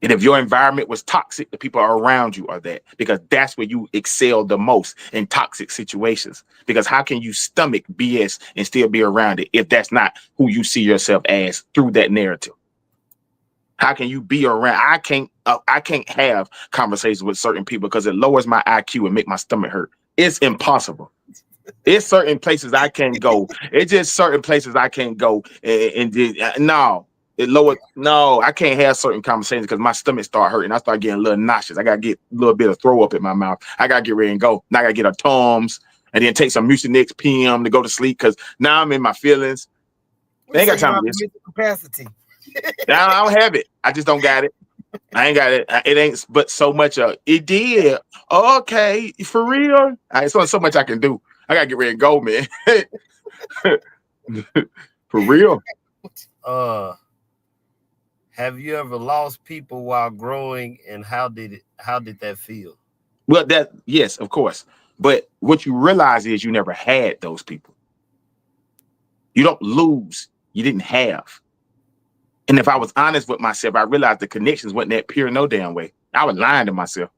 S5: And if your environment was toxic, the people around you are that, because that's where you excel the most, in toxic situations. Because how can you stomach BS and still be around it if that's not who you see yourself as through that narrative? How can you be around? I can't have conversations with certain people because it lowers my IQ and make my stomach hurt. It's impossible. It's certain places I can't go. It's just certain places I can't go. No, it lowered. No, I can't have certain conversations because my stomach start hurting. I start getting a little nauseous. I gotta get a little bit of throw up in my mouth. I gotta get ready and go. Now I gotta get a Tums and then take some Mucinex PM to go to sleep because now I'm in my feelings. I ain't got time for this.
S4: Capacity.
S5: I don't have it. I just don't got it. I ain't got it. It ain't but so much of it did. Okay, for real. It's only so much I can do. I gotta get ready and go, man. For real.
S3: Have you ever lost people while growing, and how did that feel?
S5: Well, yes, of course. But what you realize is you never had those people. You don't lose. You didn't have. And if I was honest with myself, I realized the connections wasn't that pure no damn way. I was lying to myself.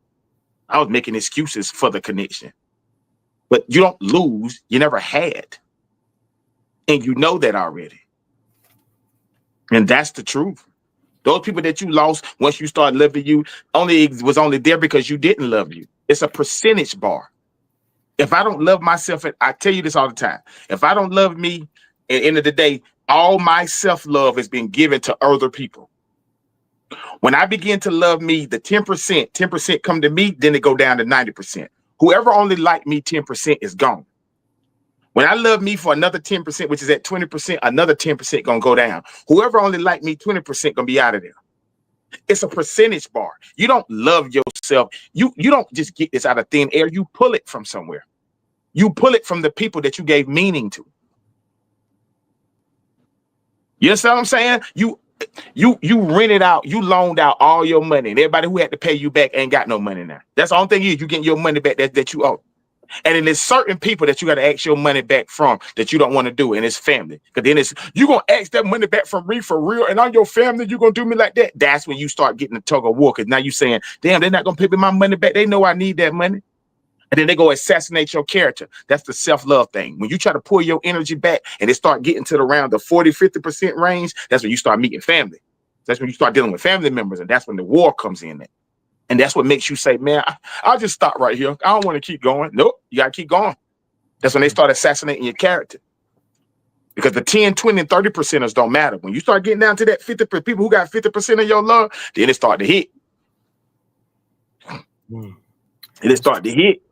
S5: I was making excuses for the connection. But you don't lose. You never had. And you know that already. And that's the truth. Those people that you lost once you start loving you was only there because you didn't love you. It's a percentage bar. If I don't love myself, I tell you this all the time. If I don't love me, at the end of the day, all my self-love has been given to other people. When I begin to love me, the 10% come to me, then it go down to 90%. Whoever only liked me 10% is gone. When I love me for another 10%, which is at 20%, another 10% gonna go down. Whoever only liked me 20% gonna be out of there. It's a percentage bar. You don't love yourself. You don't just get this out of thin air. You pull it from somewhere. You pull it from the people that you gave meaning to. You understand what I'm saying? You rented out, you loaned out all your money, and everybody who had to pay you back ain't got no money now. That's the only thing is you getting your money back that you owe. And then there's certain people that you got to ask your money back from that you don't want to do, and it's family. Because then you going to ask that money back from me for real, and on your family, you going to do me like that? That's when you start getting the tug of war, because now you saying, damn, they're not going to pay me my money back. They know I need that money. And then they go assassinate your character. That's the self-love thing. When you try to pull your energy back and it start getting to around the 40-50% range, that's when you start meeting family. That's when you start dealing with family members, and that's when the war comes in there. And that's what makes you say, man, I'll just stop right here. I don't want to keep going. Nope, you got to keep going. That's when they start assassinating your character. Because the 10, 20, and 30%ers don't matter. When you start getting down to that 50%, people who got 50% of your love, then it start to hit. And it start to hit.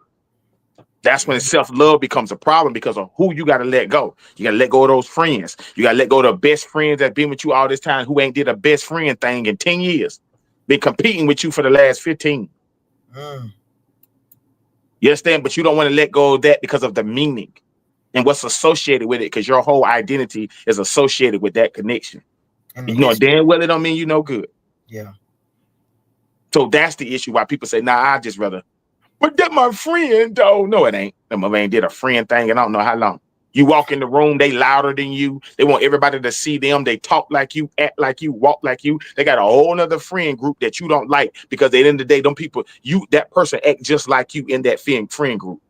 S5: That's when self-love becomes a problem because of who you got to let go. You got to let go of those friends. You got to let go of the best friends that been with you all this time who ain't did a best friend thing in 10 years. Been competing with you for the last 15. You understand? But you don't want to let go of that because of the meaning and what's associated with it, because your whole identity is associated with that connection. And you know damn well it don't mean you no good.
S4: Yeah.
S5: So that's the issue why people say, nah, I just rather. But that my friend, though. No, it ain't. That my man did a friend thing and I don't know how long. You walk in the room, they louder than you. They want everybody to see them. They talk like you, act like you, walk like you. They got a whole other friend group that you don't like because at the end of the day, them people, that person act just like you in that friend group.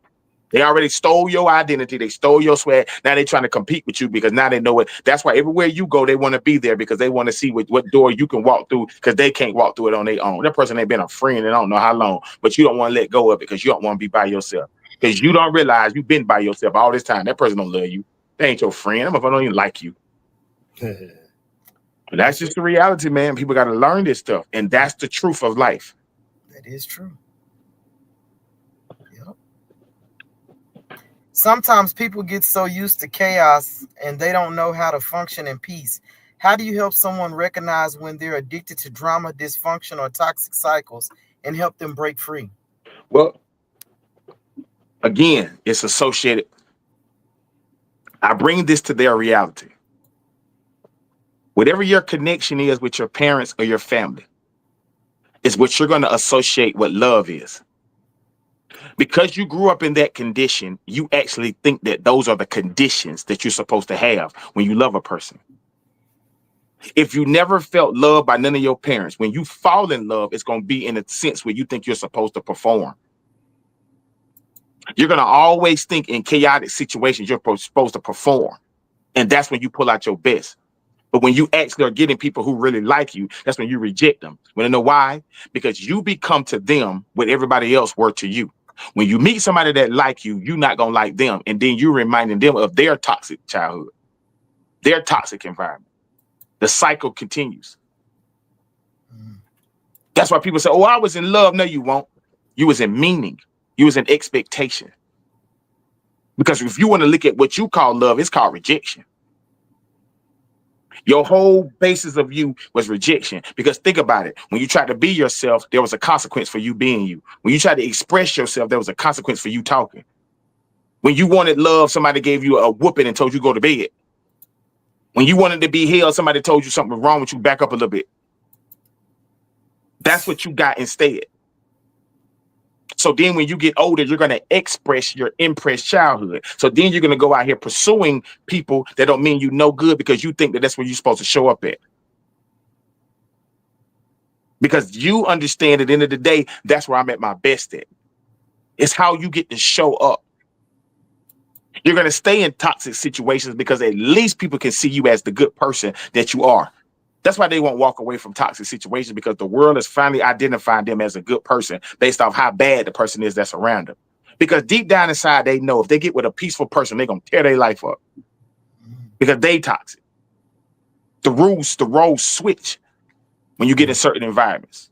S5: They already stole your identity. They stole your swag. Now they're trying to compete with you because now they know it. That's why everywhere you go, they want to be there because they want to see what door you can walk through because they can't walk through it on their own. That person ain't been a friend in I don't know how long, but you don't want to let go of it because you don't want to be by yourself. Because you don't realize you've been by yourself all this time. That person don't love you. They ain't your friend. That motherfucker don't even like you. But that's just the reality, man. People got to learn this stuff. And that's the truth of life.
S4: That is true. Yep. Sometimes people get so used to chaos and they don't know how to function in peace. How do you help someone recognize when they're addicted to drama, dysfunction, or toxic cycles and help them break free?
S5: Well, again, it's associated. I bring this to their reality. Whatever your connection is with your parents or your family is what you're going to associate what love is. Because you grew up in that condition, you actually think that those are the conditions that you're supposed to have when you love a person. If you never felt loved by none of your parents, when you fall in love, it's going to be in a sense where you think you're supposed to perform. You're going to always think in chaotic situations you're supposed to perform. And that's when you pull out your best. But when you actually are getting people who really like you, that's when you reject them. Want to know why? Because you become to them what everybody else were to you. When you meet somebody that like you, you're not going to like them. And then you're reminding them of their toxic childhood, their toxic environment. The cycle continues. That's why people say, oh, I was in love. No, you won't. You was in meaning. You was in expectation. Because if you want to look at what you call love, it's called rejection. Your whole basis of you was rejection. Because think about it. When you tried to be yourself, there was a consequence for you being you. When you tried to express yourself, there was a consequence for you talking. When you wanted love, somebody gave you a whooping and told you to go to bed. When you wanted to be healed, somebody told you something was wrong with you, back up a little bit. That's what you got instead. So then when you get older, you're going to express your impressed childhood. So then you're going to go out here pursuing people that don't mean you no good because you think that that's where you're supposed to show up at. Because you understand at the end of the day, that's where I'm at my best at. It's how you get to show up. You're going to stay in toxic situations because at least people can see you as the good person that you are. That's why they won't walk away from toxic situations, because the world is finally identifying them as a good person based off how bad the person is that's around them. Because deep down inside, they know if they get with a peaceful person, they're going to tear their life up because they toxic. The roles switch when you get in certain environments.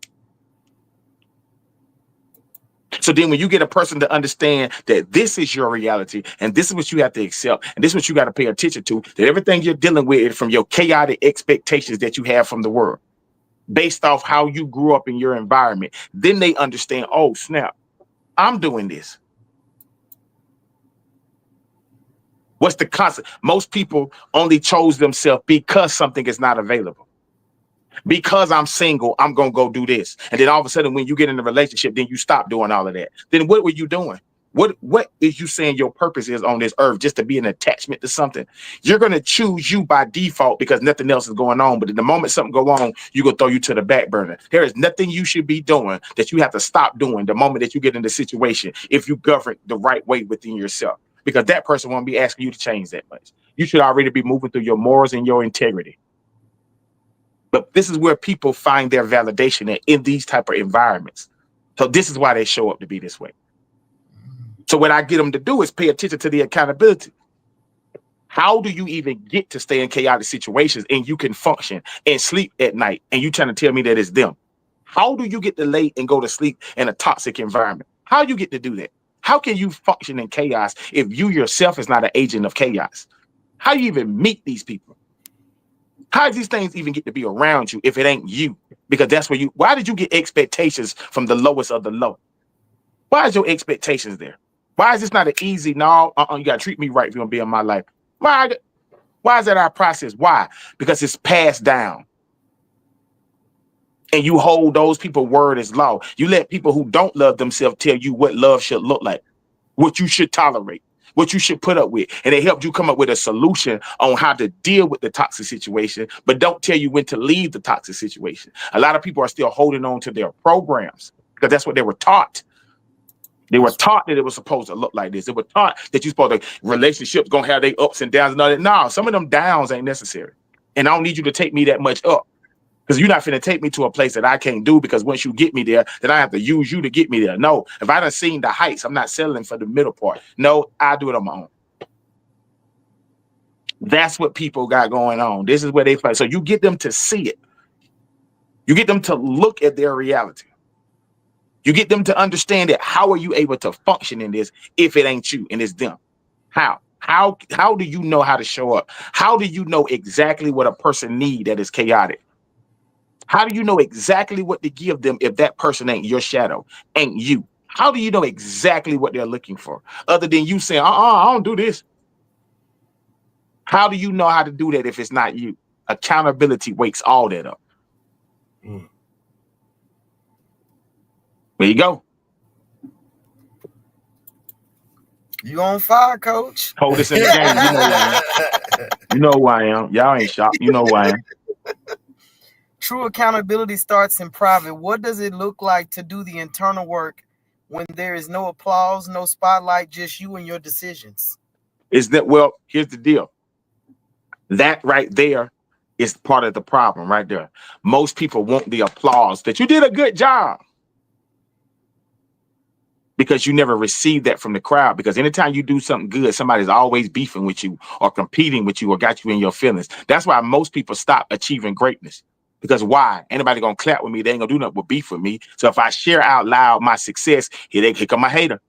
S5: So then when you get a person to understand that this is your reality and this is what you have to accept and this is what you got to pay attention to, that everything you're dealing with is from your chaotic expectations that you have from the world based off how you grew up in your environment, then they understand, oh, snap, I'm doing this. What's the concept? Most people only chose themselves because something is not available. Because I'm single, I'm going to go do this. And then all of a sudden, when you get in a relationship, then you stop doing all of that. Then what were you doing? What is you saying your purpose is on this earth, just to be an attachment to something? You're going to choose you by default because nothing else is going on. But in the moment something go on, you're going to throw you to the back burner. There is nothing you should be doing that you have to stop doing the moment that you get in the situation if you govern the right way within yourself. Because that person won't be asking you to change that much. You should already be moving through your morals and your integrity. But this is where people find their validation in these type of environments. So this is why they show up to be this way. So what I get them to do is pay attention to the accountability. How do you even get to stay in chaotic situations and you can function and sleep at night and you trying to tell me that it's them? How do you get to lay and go to sleep in a toxic environment? How do you get to do that? How can you function in chaos if you yourself is not an agent of chaos? How do you even meet these people? How do these things even get to be around you if it ain't you? Because that's where why did you get expectations from the lowest of the low? Why is your expectations there? Why is this not an easy, no, you got to treat me right if you're going to be in my life? Why is that our process? Why? Because it's passed down. And you hold those people word as law. You let people who don't love themselves tell you what love should look like, what you should tolerate, what you should put up with. And they helped you come up with a solution on how to deal with the toxic situation, but don't tell you when to leave the toxic situation. A lot of people are still holding on to their programs because that's what they were taught. They were taught that it was supposed to look like this. They were taught that you're supposed to, relationships going to have their ups and downs and all that. No, some of them downs ain't necessary. And I don't need you to take me that much up. Because you're not finna take me to a place that I can't do, because once you get me there, then I have to use you to get me there. No, if I done seen the heights, I'm not settling for the middle part. No, I do it on my own. That's what people got going on. This is where they fight. So you get them to see it. You get them to look at their reality. You get them to understand that how are you able to function in this if it ain't you and it's them? How? How do you know how to show up? How do you know exactly what a person need that is chaotic? How do you know exactly what to give them if that person ain't your shadow, ain't you? How do you know exactly what they're looking for? Other than you saying, I don't do this. How do you know how to do that if it's not you? Accountability wakes all that up. There you go.
S4: You on fire, coach.
S5: Coldest in the game. You know who I am. You know who I am. Y'all ain't shocked. You know who I am.
S4: True accountability starts in private. What does it look like to do the internal work when there is no applause, no spotlight, just you and your decisions?
S5: Is that, well, here's the deal. That right there is part of the problem right there. Most people want the applause that you did a good job, because you never received that from the crowd. Because anytime you do something good, somebody's always beefing with you or competing with you or got you in your feelings. That's why most people stop achieving greatness. Because why? Anybody gonna clap with me? They ain't gonna do nothing but beef with me. So if I share out loud my success, here come my hater.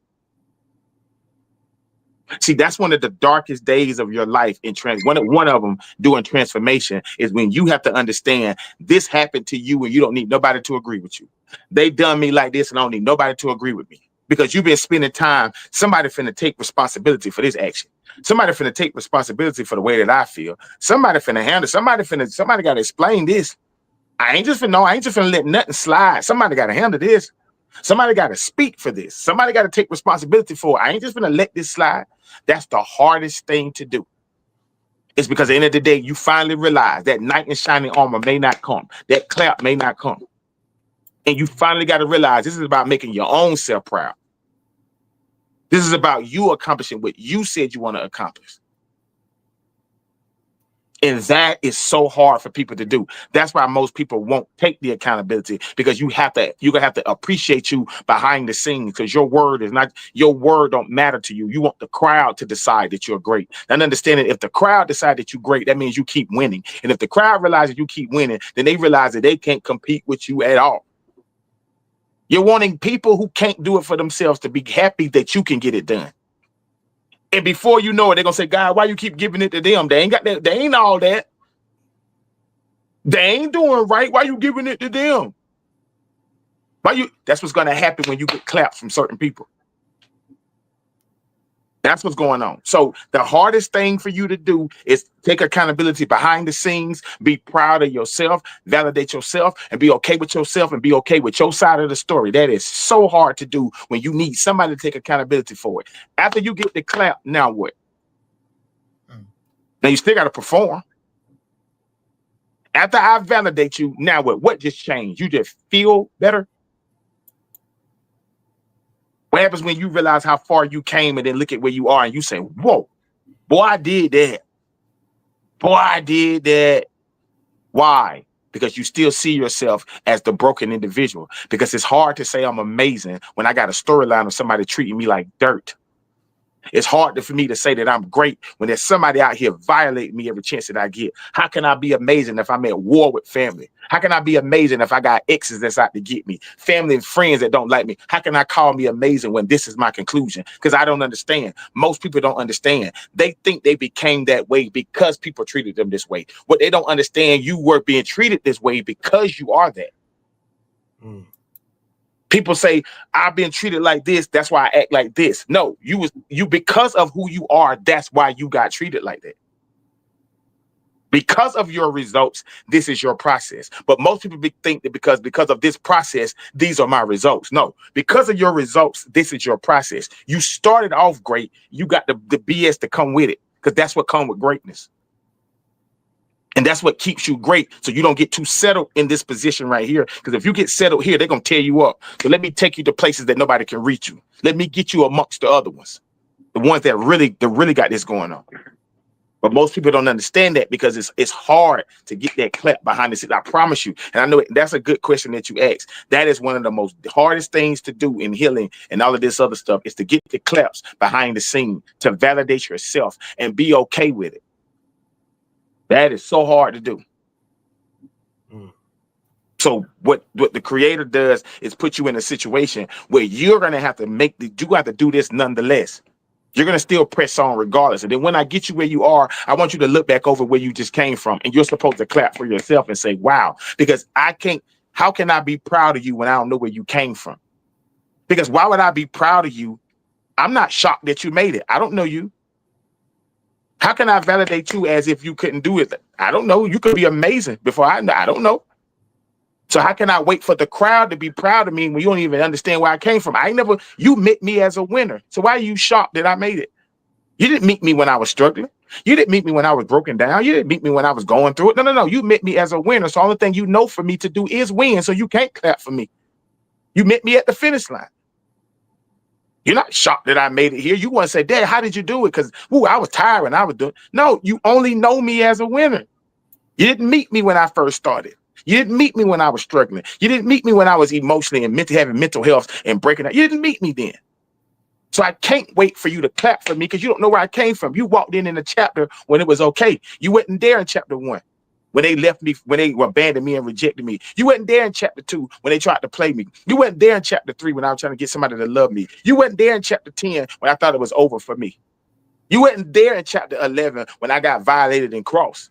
S5: See, that's one of the darkest days of your life in one of them doing transformation is when you have to understand this happened to you and you don't need nobody to agree with you. They done me like this and I don't need nobody to agree with me. Because you've been spending time, somebody finna take responsibility for this action. Somebody finna take responsibility for the way that I feel. Somebody finna handle, somebody gotta explain this. I ain't just finna let nothing slide. Somebody gotta handle this. Somebody gotta speak for this. Somebody gotta take responsibility for it. I ain't just finna let this slide. That's the hardest thing to do. It's because at the end of the day, you finally realize that knight in shining armor may not come. That clap may not come. And you finally got to realize this is about making your own self proud. This is about you accomplishing what you said you want to accomplish. And that is so hard for people to do. That's why most people won't take the accountability, because you're gonna have to appreciate you behind the scenes, because your word don't matter to you. You want the crowd to decide that you're great. And understanding, if the crowd decide that you're great, that means you keep winning. And if the crowd realizes you keep winning, then they realize that they can't compete with you at all. You're wanting people who can't do it for themselves to be happy that you can get it done. And before you know it, they're gonna say, God, why you keep giving it to them? They ain't got that, they ain't all that. They ain't doing right. Why you giving it to them? That's what's gonna happen when you get claps from certain people. That's what's going on. So the hardest thing for you to do is take accountability behind the scenes, be proud of yourself, validate yourself, and be okay with yourself and be okay with your side of the story. That is so hard to do when you need somebody to take accountability for it. After you get the clap, now what? Now you still got to perform. After I validate you, now what? What just changed? You just feel better? What happens when you realize how far you came and then look at where you are and you say, whoa, boy, I did that. Boy, I did that. Why? Because you still see yourself as the broken individual. Because it's hard to say I'm amazing when I got a storyline of somebody treating me like dirt. It's hard for me to say that I'm great when there's somebody out here violating me every chance that I get. How can I be amazing if I'm at war with family? How can I be amazing if I got exes that's out to get me? Family and friends that don't like me. How can I call me amazing when this is my conclusion? Because I don't understand. Most people don't understand. They think they became that way because people treated them this way. What they don't understand, you were being treated this way because you are that. People say, I've been treated like this, that's why I act like this. No, you because of who you are, that's why you got treated like that. Because of your results, this is your process. But most people think that because of this process, these are my results. No, because of your results, this is your process. You started off great. You got the BS to come with it, because that's what comes with greatness. And that's what keeps you great. So you don't get too settled in this position right here. Because if you get settled here, they're going to tear you up. So let me take you to places that nobody can reach you. Let me get you amongst the other ones. The ones that really got this going on. But most people don't understand that, because it's hard to get that clap behind the scenes. I promise you. And I know that's a good question that you asked. That is one of the most hardest things to do in healing and all of this other stuff, is to get the claps behind the scene, to validate yourself and be okay with it. That is so hard to do. So what the creator does is put you in a situation where you're going to have to do this nonetheless. You're going to still press on regardless. And then when I get you where you are, I want you to look back over where you just came from, and you're supposed to clap for yourself and say, wow, because how can I be proud of you when I don't know where you came from? Because why would I be proud of you? I'm not shocked that you made it. I don't know you. How can I validate you as if you couldn't do it? I don't know. You could be amazing before I don't know.
S1: So how can I wait for the crowd to be proud of me when you don't even understand where I came from? You met me as a winner. So why are you shocked that I made it? You didn't meet me when I was struggling. You didn't meet me when I was broken down. You didn't meet me when I was going through it. No. You met me as a winner. So the only thing you know for me to do is win. So you can't clap for me. You met me at the finish line. You're not shocked that I made it here. You want to say, Dad, how did you do it? Because, I was tired when I was doing it. No, you only know me as a winner. You didn't meet me when I first started. You didn't meet me when I was struggling. You didn't meet me when I was emotionally and having mental health and breaking out. You didn't meet me then. So I can't wait for you to clap for me because you don't know where I came from. You walked in the chapter when it was okay. You wasn't there in chapter 1 when they left me, when they abandoned me and rejected me. You wasn't there in chapter 2 when they tried to play me. You wasn't there in chapter 3 when I was trying to get somebody to love me. You wasn't there in chapter 10 when I thought it was over for me. You wasn't there in chapter 11 when I got violated and crossed.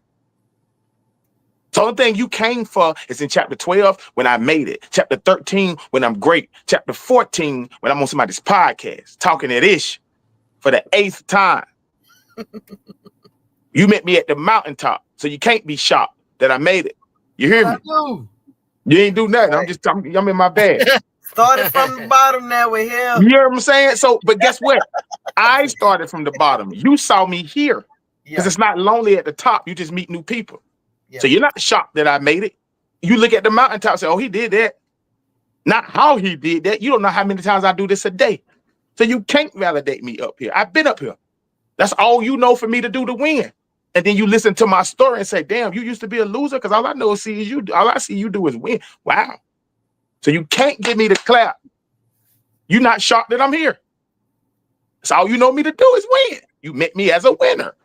S1: So the only thing you came for is in chapter 12 when I made it. Chapter 13 when I'm great. Chapter 14 when I'm on somebody's podcast talking that ish for the 8th time. You met me at the mountaintop, so you can't be shocked that I made it. You hear me? You ain't do nothing. Right. I'm in my bag.
S4: Started from the bottom now with him.
S1: You hear what I'm saying? So, but guess what? I started from the bottom. You saw me here because it's not lonely at the top. You just meet new people. Yeah. So you're not shocked that I made it. You look at the mountaintop and say, oh, he did that. Not how he did that. You don't know how many times I do this a day. So you can't validate me up here. I've been up here. That's all you know for me to do to win. And then you listen to my story and say, damn, you used to be a loser because all I know is all I see you do is win. Wow. So you can't get me to clap. You're not shocked that I'm here. That's all you know me to do is win. You met me as a winner.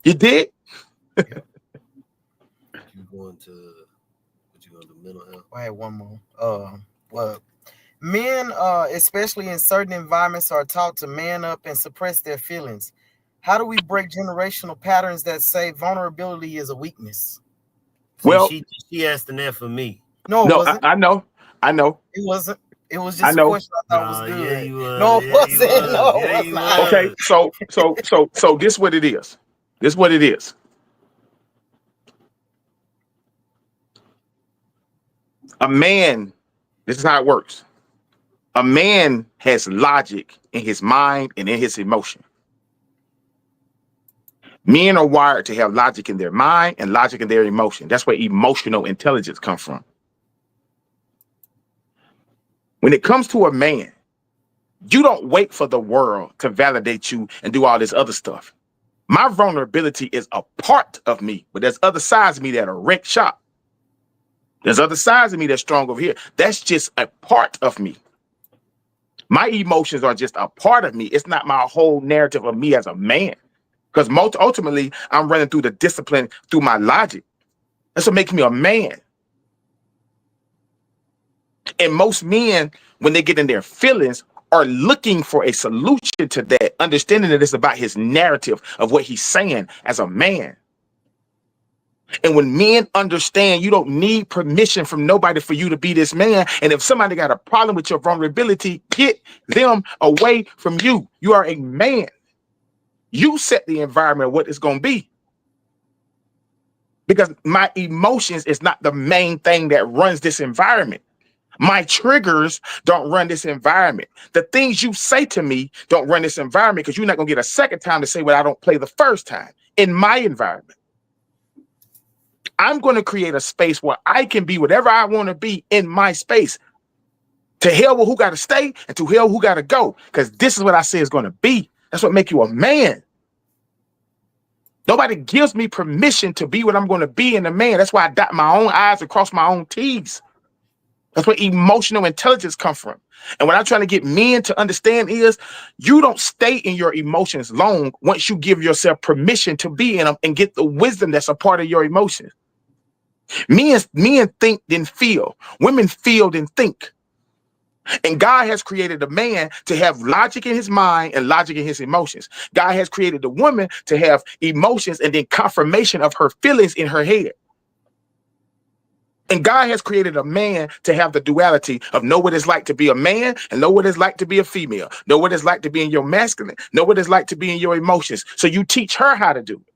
S1: You did?
S3: Going to mental health.
S4: I had one more. Well, men, especially in certain environments, are taught to man up and suppress their feelings. How do we break generational patterns that say vulnerability is a weakness?
S1: Well,
S3: she asking that for me.
S4: No, it wasn't.
S1: I know.
S4: It wasn't. It was just a question I thought was good.
S3: Yeah, you was.
S4: No, it wasn't. No, it wasn't.
S1: Okay, so this what it is. This what it is. A man, this is how it works. A man has logic in his mind and in his emotion. Men are wired to have logic in their mind and logic in their emotion. That's where emotional intelligence comes from. When it comes to a man, you don't wait for the world to validate you and do all this other stuff. My vulnerability is a part of me, but there's other sides of me that are wrecked shop. There's other sides of me that's strong over here. That's just a part of me. My emotions are just a part of me. It's not my whole narrative of me as a man. Because ultimately, I'm running through the discipline through my logic. That's what makes me a man. And most men, when they get in their feelings, are looking for a solution to that, understanding that it's about his narrative of what he's saying as a man. And when men understand you don't need permission from nobody for you to be this man, and if somebody got a problem with your vulnerability, get them away from you. You are a man. You set the environment of what it's going to be. Because my emotions is not the main thing that runs this environment. My triggers don't run this environment. The things you say to me don't run this environment because you're not going to get a second time to say what I don't play the first time in my environment. I'm going to create a space where I can be whatever I want to be in my space. To hell with who got to stay and to hell who got to go. Because this is what I say is going to be. That's what makes you a man. Nobody gives me permission to be what I'm going to be in a man. That's why I dot my own I's and cross my own T's. That's where emotional intelligence comes from. And what I'm trying to get men to understand is you don't stay in your emotions long once you give yourself permission to be in them and get the wisdom that's a part of your emotions. Men think then feel. Women feel then think. And God has created a man to have logic in his mind and logic in his emotions. God has created the woman to have emotions and then confirmation of her feelings in her head. And God has created a man to have the duality of know what it's like to be a man and know what it's like to be a female. Know what it's like to be in your masculine. Know what it's like to be in your emotions. So you teach her how to do it.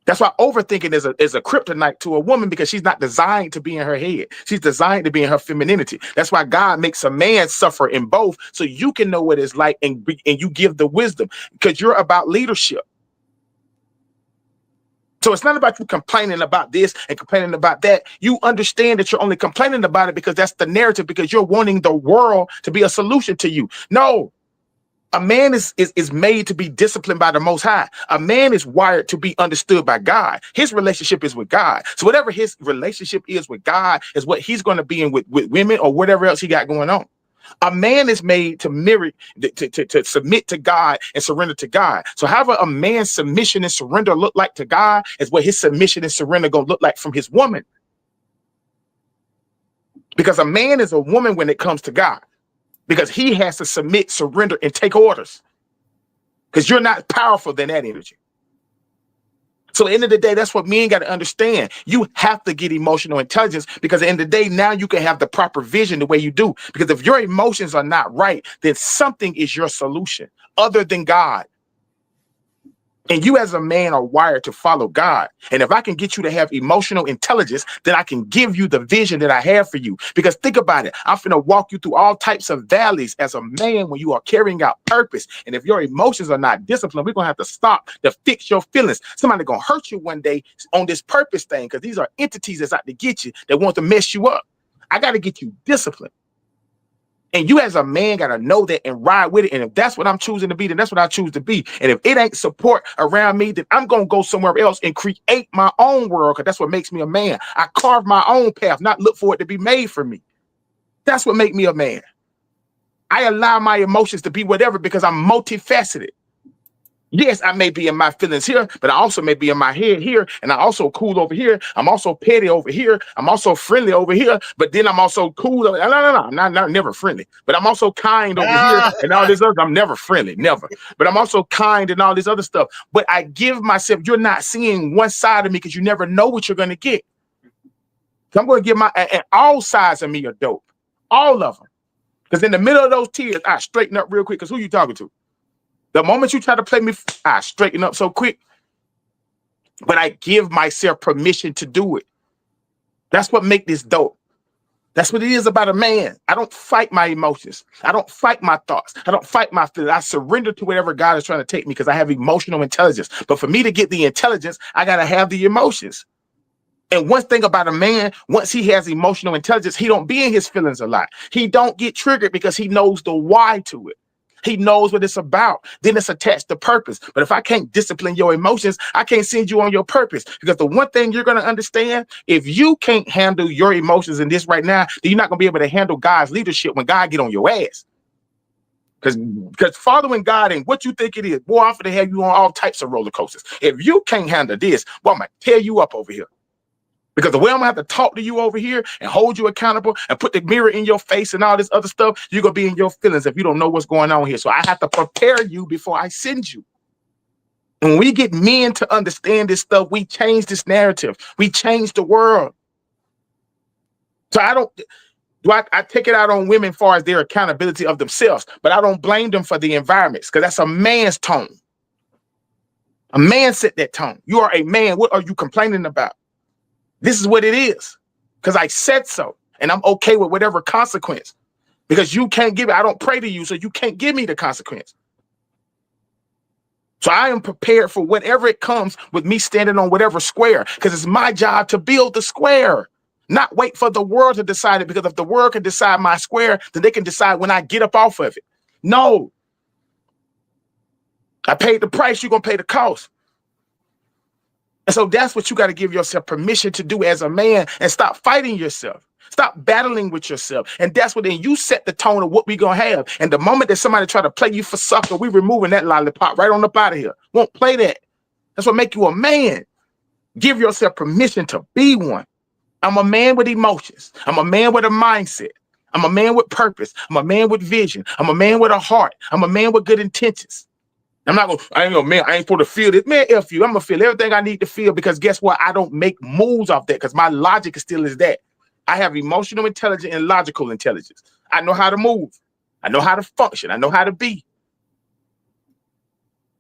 S1: That's why overthinking is a kryptonite to a woman, because she's not designed to be in her head. She's designed to be in her femininity. That's why God makes a man suffer in both, so you can know what it's like and you give the wisdom, because you're about leadership. So it's not about you complaining about this and complaining about that. You understand that you're only complaining about it because that's the narrative, because you're wanting the world to be a solution to you. No. A man is made to be disciplined by the Most High. A man is wired to be understood by God. His relationship is with God. So whatever his relationship is with God is what he's going to be in with women or whatever else he got going on. A man is made to mirror, to submit to God and surrender to God. So however a man's submission and surrender look like to God is what his submission and surrender going to look like from his woman. Because a man is a woman when it comes to God. Because he has to submit, surrender, and take orders. Because you're not powerful than that energy. So at the end of the day, that's what men got to understand. You have to get emotional intelligence, because at the end of the day, now you can have the proper vision the way you do. Because if your emotions are not right, then something is your solution other than God. And you as a man are wired to follow God. And if I can get you to have emotional intelligence, then I can give you the vision that I have for you. Because think about it. I'm going to walk you through all types of valleys as a man when you are carrying out purpose. And if your emotions are not disciplined, we're going to have to stop to fix your feelings. Somebody going to hurt you one day on this purpose thing, because these are entities that's out to get you, that want to mess you up. I got to get you disciplined. And you as a man got to know that and ride with it. And if that's what I'm choosing to be, then that's what I choose to be. And if it ain't support around me, then I'm going to go somewhere else and create my own world, because that's what makes me a man. I carve my own path, not look for it to be made for me. That's what makes me a man. I allow my emotions to be whatever, because I'm multifaceted. Yes, I may be in my feelings here, but I also may be in my head here. And I also cool over here. I'm also petty over here. I'm also friendly over here. But then I'm also cool. No, I'm not never friendly. But I'm also kind over here and all this other. I'm never friendly, never. But I'm also kind and all this other stuff. But I give myself, you're not seeing one side of me, because you never know what you're going to get. So I'm going to give and all sides of me are dope. All of them. Because in the middle of those tears, I straighten up real quick, because who you talking to? The moment you try to play me, I straighten up so quick. But I give myself permission to do it. That's what makes this dope. That's what it is about a man. I don't fight my emotions. I don't fight my thoughts. I don't fight my feelings. I surrender to whatever God is trying to take me, because I have emotional intelligence. But for me to get the intelligence, I got to have the emotions. And one thing about a man, once he has emotional intelligence, he don't be in his feelings a lot. He don't get triggered, because he knows the why to it. He knows what it's about. Then it's attached to purpose. But if I can't discipline your emotions, I can't send you on your purpose. Because the one thing you're going to understand, if you can't handle your emotions in this right now, then you're not going to be able to handle God's leadership when God get on your ass. Because following God ain't what you think it is. Boy, I'm going to have you on all types of roller coasters. If you can't handle this, well, I'm going to tear you up over here. Because the way I'm going to have to talk to you over here and hold you accountable and put the mirror in your face and all this other stuff, you're going to be in your feelings if you don't know what's going on here. So I have to prepare you before I send you. And when we get men to understand this stuff, we change this narrative. We change the world. So I take it out on women as far as their accountability of themselves, but I don't blame them for the environments, because that's a man's tone. A man set that tone. You are a man. What are you complaining about? This is what it is, because I said so, and I'm okay with whatever consequence, because you can't give it. I don't pray to you, so you can't give me the consequence. So I am prepared for whatever it comes with me standing on whatever square, because it's my job to build the square, not wait for the world to decide it, because if the world can decide my square, then they can decide when I get up off of it. No. I paid the price, you're going to pay the cost. And so that's what you got to give yourself permission to do as a man, and stop fighting yourself. Stop battling with yourself. And that's what then you set the tone of what we're going to have. And the moment that somebody try to play you for sucker, we removing that lollipop right on up out of here. Won't play that. That's what make you a man. Give yourself permission to be one. I'm a man with emotions. I'm a man with a mindset. I'm a man with purpose. I'm a man with vision. I'm a man with a heart. I'm a man with good intentions. I ain't supposed to feel this. Man, F you. I'm going to feel everything I need to feel, because guess what? I don't make moves off that, because my logic still is that. I have emotional intelligence and logical intelligence. I know how to move. I know how to function. I know how to be.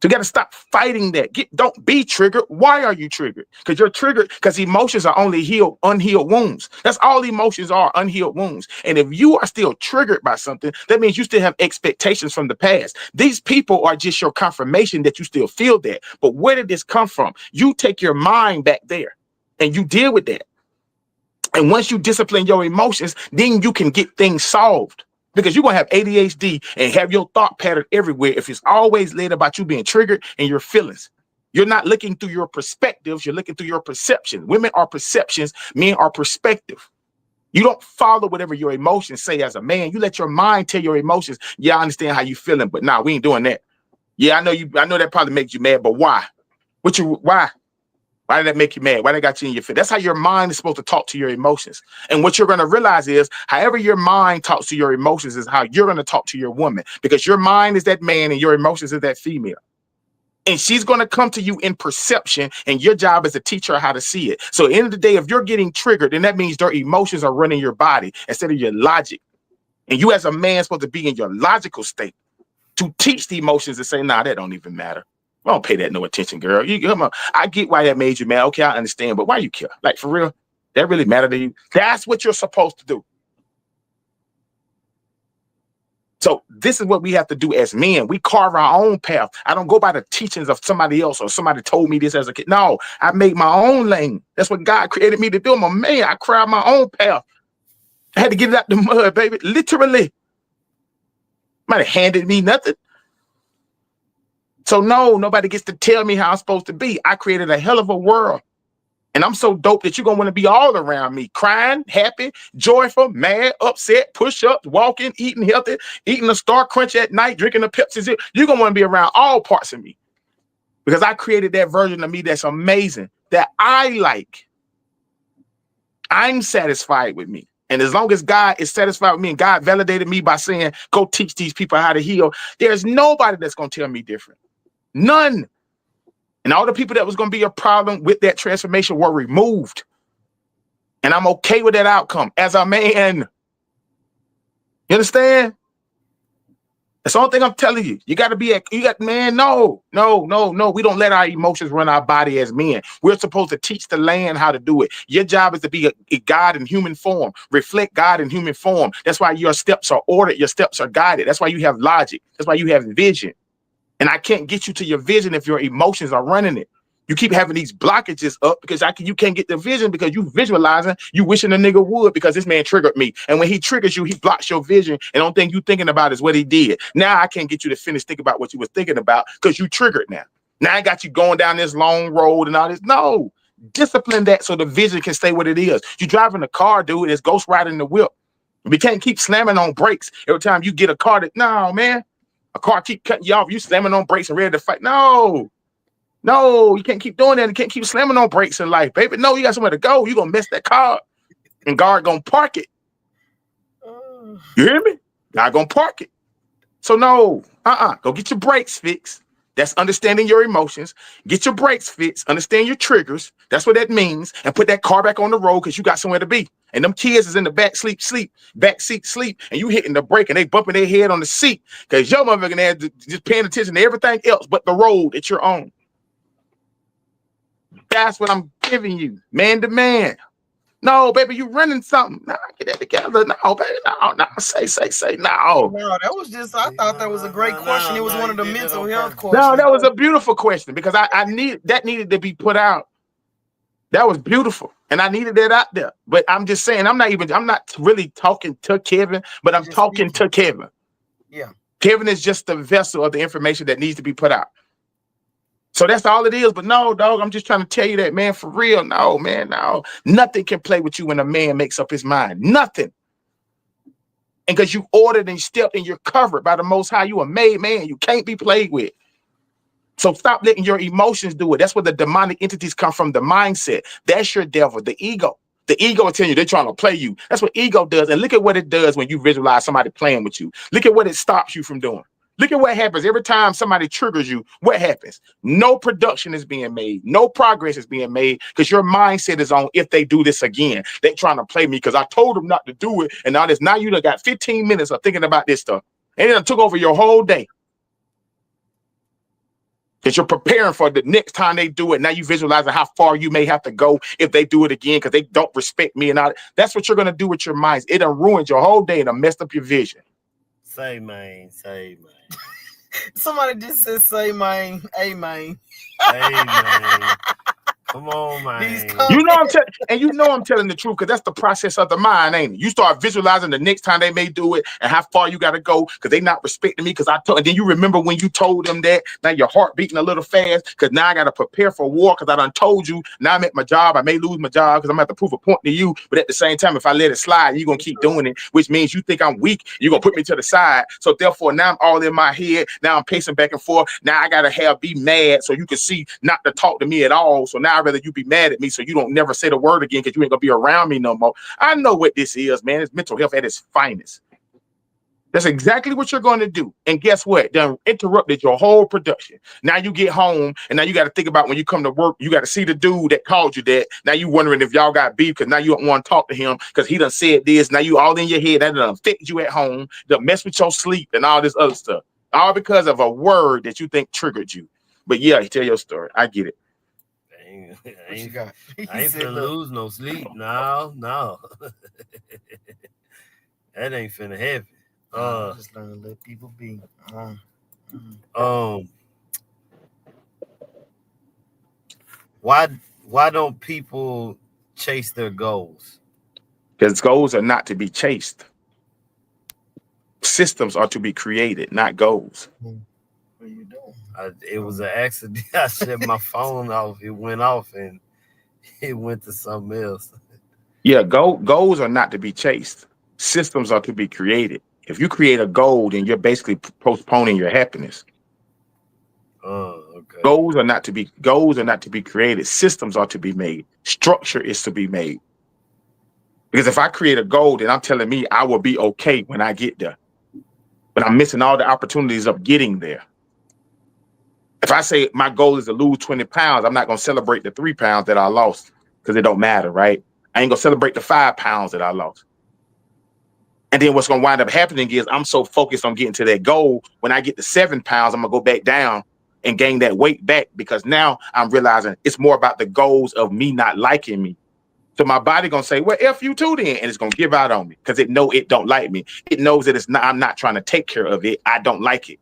S1: So you got to stop fighting that. Don't be triggered. Why are you triggered? Because you're triggered because emotions are only unhealed wounds. That's all emotions are, unhealed wounds. And if you are still triggered by something, that means you still have expectations from the past. These people are just your confirmation that you still feel that. But where did this come from? You take your mind back there and you deal with that. And once you discipline your emotions, then you can get things solved. Because you're going to have ADHD and have your thought pattern everywhere if it's always led about you being triggered and your feelings. You're not looking through your perspectives. You're looking through your perception. Women are perceptions. Men are perspective. You don't follow whatever your emotions say as a man. You let your mind tell your emotions. Yeah, I understand how you feeling, but nah, we ain't doing that. Yeah, I know that probably makes you mad, but why? Why? Why did that make you mad? Why did that got you in your feelings? That's how your mind is supposed to talk to your emotions. And what you're going to realize is however your mind talks to your emotions is how you're going to talk to your woman, because your mind is that man and your emotions is that female. And she's going to come to you in perception, and your job is to teach her how to see it. So at the end of the day, if you're getting triggered, then that means their emotions are running your body instead of your logic. And you as a man supposed to be in your logical state to teach the emotions and say, nah, that don't even matter. I don't pay that no attention, girl. I get why that made you mad. Okay, I understand, but why you care? Like, for real? That really matter to you? That's what you're supposed to do. So this is what we have to do as men. We carve our own path. I don't go by the teachings of somebody else or somebody told me this as a kid. No, I made my own lane. That's what God created me to do. I'm a man. I carve my own path. I had to get it out the mud, baby. Literally. Nobody handed me nothing. So no, nobody gets to tell me how I'm supposed to be. I created a hell of a world. And I'm so dope that you're going to want to be all around me. Crying, happy, joyful, mad, upset, push-ups, walking, eating healthy, eating a Star Crunch at night, drinking a Pepsi Zero. You're going to want to be around all parts of me. Because I created that version of me that's amazing, that I like. I'm satisfied with me. And as long as God is satisfied with me and God validated me by saying, go teach these people how to heal, there's nobody that's going to tell me different. None. And all the people that was going to be a problem with that transformation were removed. And I'm okay with that outcome as a man. You understand? That's the only thing I'm telling you. You got to be man. No. We don't let our emotions run our body as men. We're supposed to teach the land how to do it. Your job is to be a God in human form. Reflect God in human form. That's why your steps are ordered. Your steps are guided. That's why you have logic. That's why you have vision. And I can't get you to your vision if your emotions are running it. You keep having these blockages up because you can't get the vision because you visualizing, you wishing a nigga would because this man triggered me. And when he triggers you, he blocks your vision. And the only thing you thinking about is what he did. Now I can't get you to finish thinking about what you was thinking about because you triggered now. Now I got you going down this long road and all this. No, discipline that so the vision can stay what it is. You driving a car, dude, it's ghost riding the whip. We can't keep slamming on brakes every time you get a car no, man. A car keep cutting you off. You slamming on brakes and ready to fight. No, you can't keep doing that. You can't keep slamming on brakes in life, baby. No, you got somewhere to go. You're going to mess that car up. And God going to park it. You hear me? God going to park it. So no, go get your brakes fixed. That's understanding your emotions. Get your brakes fixed. Understand your triggers. That's what that means. And put that car back on the road because you got somewhere to be. And them kids is in the back seat sleep, and you hitting the brake and they bumping their head on the seat because your motherfucking ass just paying attention to everything else but the road that you're on. That's what I'm giving you, man to man. No, baby, you running something. No, get that together. No, baby, no. Say no.
S4: No, that was just, I thought that was a great question. It was one of the mental health questions.
S1: No, that was a beautiful question because I needed to be put out. That was beautiful. And I needed that out there. But I'm just saying, I'm not really talking to Kevin, but I'm talking to Kevin.
S4: Yeah.
S1: Kevin is just the vessel of the information that needs to be put out. So that's all it is. But no, dog, I'm just trying to tell you that, man, for real. No, man, no. Nothing can play with you when a man makes up his mind. Nothing. And because you ordered and stepped and you're covered by the Most High, you a made man. You can't be played with. So stop letting your emotions do it. That's where the demonic entities come from, the mindset. That's your devil, the ego. The ego will tell you they're trying to play you. That's what ego does. And look at what it does when you visualize somebody playing with you. Look at what it stops you from doing. Look at what happens every time somebody triggers you. What happens? No production is being made. No progress is being made because your mindset is on if they do this again. They're trying to play me because I told them not to do it. And now you done got 15 minutes of thinking about this stuff. And it took over your whole day.
S5: Because you're preparing for the next time they do it. Now you visualizing how far you may have to go if they do it again because they don't respect me and all that. That's what you're going to do with your minds. It done ruined your whole day and done messed up your vision.
S3: Say, man.
S4: Somebody just said, say, man. Hey, man.
S3: Hey, man. Come on, man.
S5: You know I'm telling, and you know I'm telling the truth because that's the process of the mind, ain't it? You start visualizing the next time they may do it and how far you got to go because they not respecting me because I told. And then you remember when you told them that. Now your heart beating a little fast because now I got to prepare for war because I done told you. Now I'm at my job. I may lose my job because I'm going to have to prove a point to you. But at the same time, if I let it slide, you're going to keep doing it, which means you think I'm weak. You're going to put me to the side. So therefore, now I'm all in my head. Now I'm pacing back and forth. Now I got to be mad so you can see not to talk to me at all. So now I'd rather you be mad at me so you don't never say the word again because you ain't gonna be around me no more. I know what this is, man. It's mental health at its finest. That's exactly what you're going to do. And guess what? Done interrupted your whole production. Now you get home and now you got to think about when you come to work, you got to see the dude that called you that. Now you wondering if y'all got beef because now you don't want to talk to him because he done said this. Now you all in your head. That done affect you at home. Done mess with your sleep and all this other stuff. All because of a word that you think triggered you. But yeah, tell your story. I get it.
S3: I ain't finna lose no sleep. No. That ain't finna happen.
S4: Just learn to let people be.
S3: Why don't people chase their goals?
S5: Because goals are not to be chased. Systems are to be created, not goals.
S4: What are you doing?
S3: It was an accident. I shut my phone off. It went off and it went to something else.
S5: Yeah, goals are not to be chased. Systems are to be created. If you create a goal, then you're basically postponing your happiness.
S3: Okay.
S5: Goals are not to be created. Systems are to be made. Structure is to be made. Because if I create a goal, then I'm telling me I will be okay when I get there. But I'm missing all the opportunities of getting there. If I say my goal is to lose 20 pounds, I'm not going to celebrate the 3 pounds that I lost because it don't matter, right? I ain't going to celebrate the 5 pounds that I lost. And then what's going to wind up happening is I'm so focused on getting to that goal. When I get to 7 pounds, I'm going to go back down and gain that weight back because now I'm realizing it's more about the goals of me not liking me. So my body going to say, well, F you too then. And it's going to give out on me because it know it don't like me. It knows that I'm not trying to take care of it. I don't like it.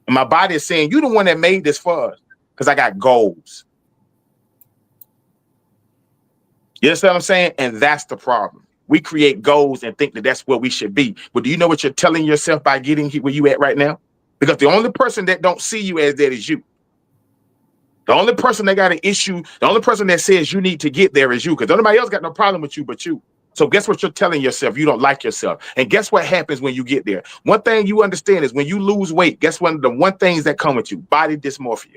S5: And my body is saying, you're the one that made this for us because I got goals. You understand what I'm saying? And that's the problem. We create goals and think that that's where we should be. But do you know what you're telling yourself by getting where you at right now? Because the only person that don't see you as that is you. The only person that got an issue, the only person that says you need to get there is you because nobody else got no problem with you but you. So guess what you're telling yourself? You don't like yourself. And guess what happens when you get there? One thing you understand is when you lose weight, guess one of the one things that come with you? Body dysmorphia.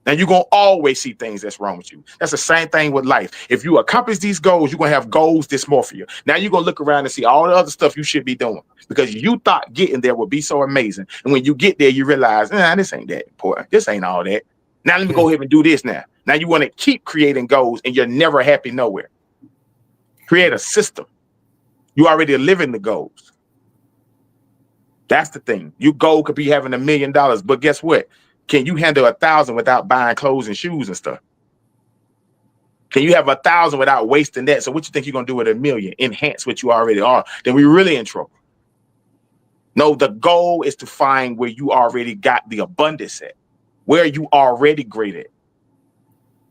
S5: And you're going to always see things that's wrong with you. That's the same thing with life. If you accomplish these goals, you're going to have goals dysmorphia. Now you're going to look around and see all the other stuff you should be doing because you thought getting there would be so amazing. And when you get there, you realize, this ain't that important. This ain't all that. Now let me go ahead and do this now. Now you want to keep creating goals and you're never happy nowhere. Create a system. You already living the goals. That's the thing. Your goal could be having $1 million, but guess what? Can you handle 1,000 without buying clothes and shoes and stuff? Can you have 1,000 without wasting that? So what you think you're gonna do with $1 million? Enhance what you already are. Then we're really in trouble. No, the goal is to find where you already got the abundance at, where you already great at.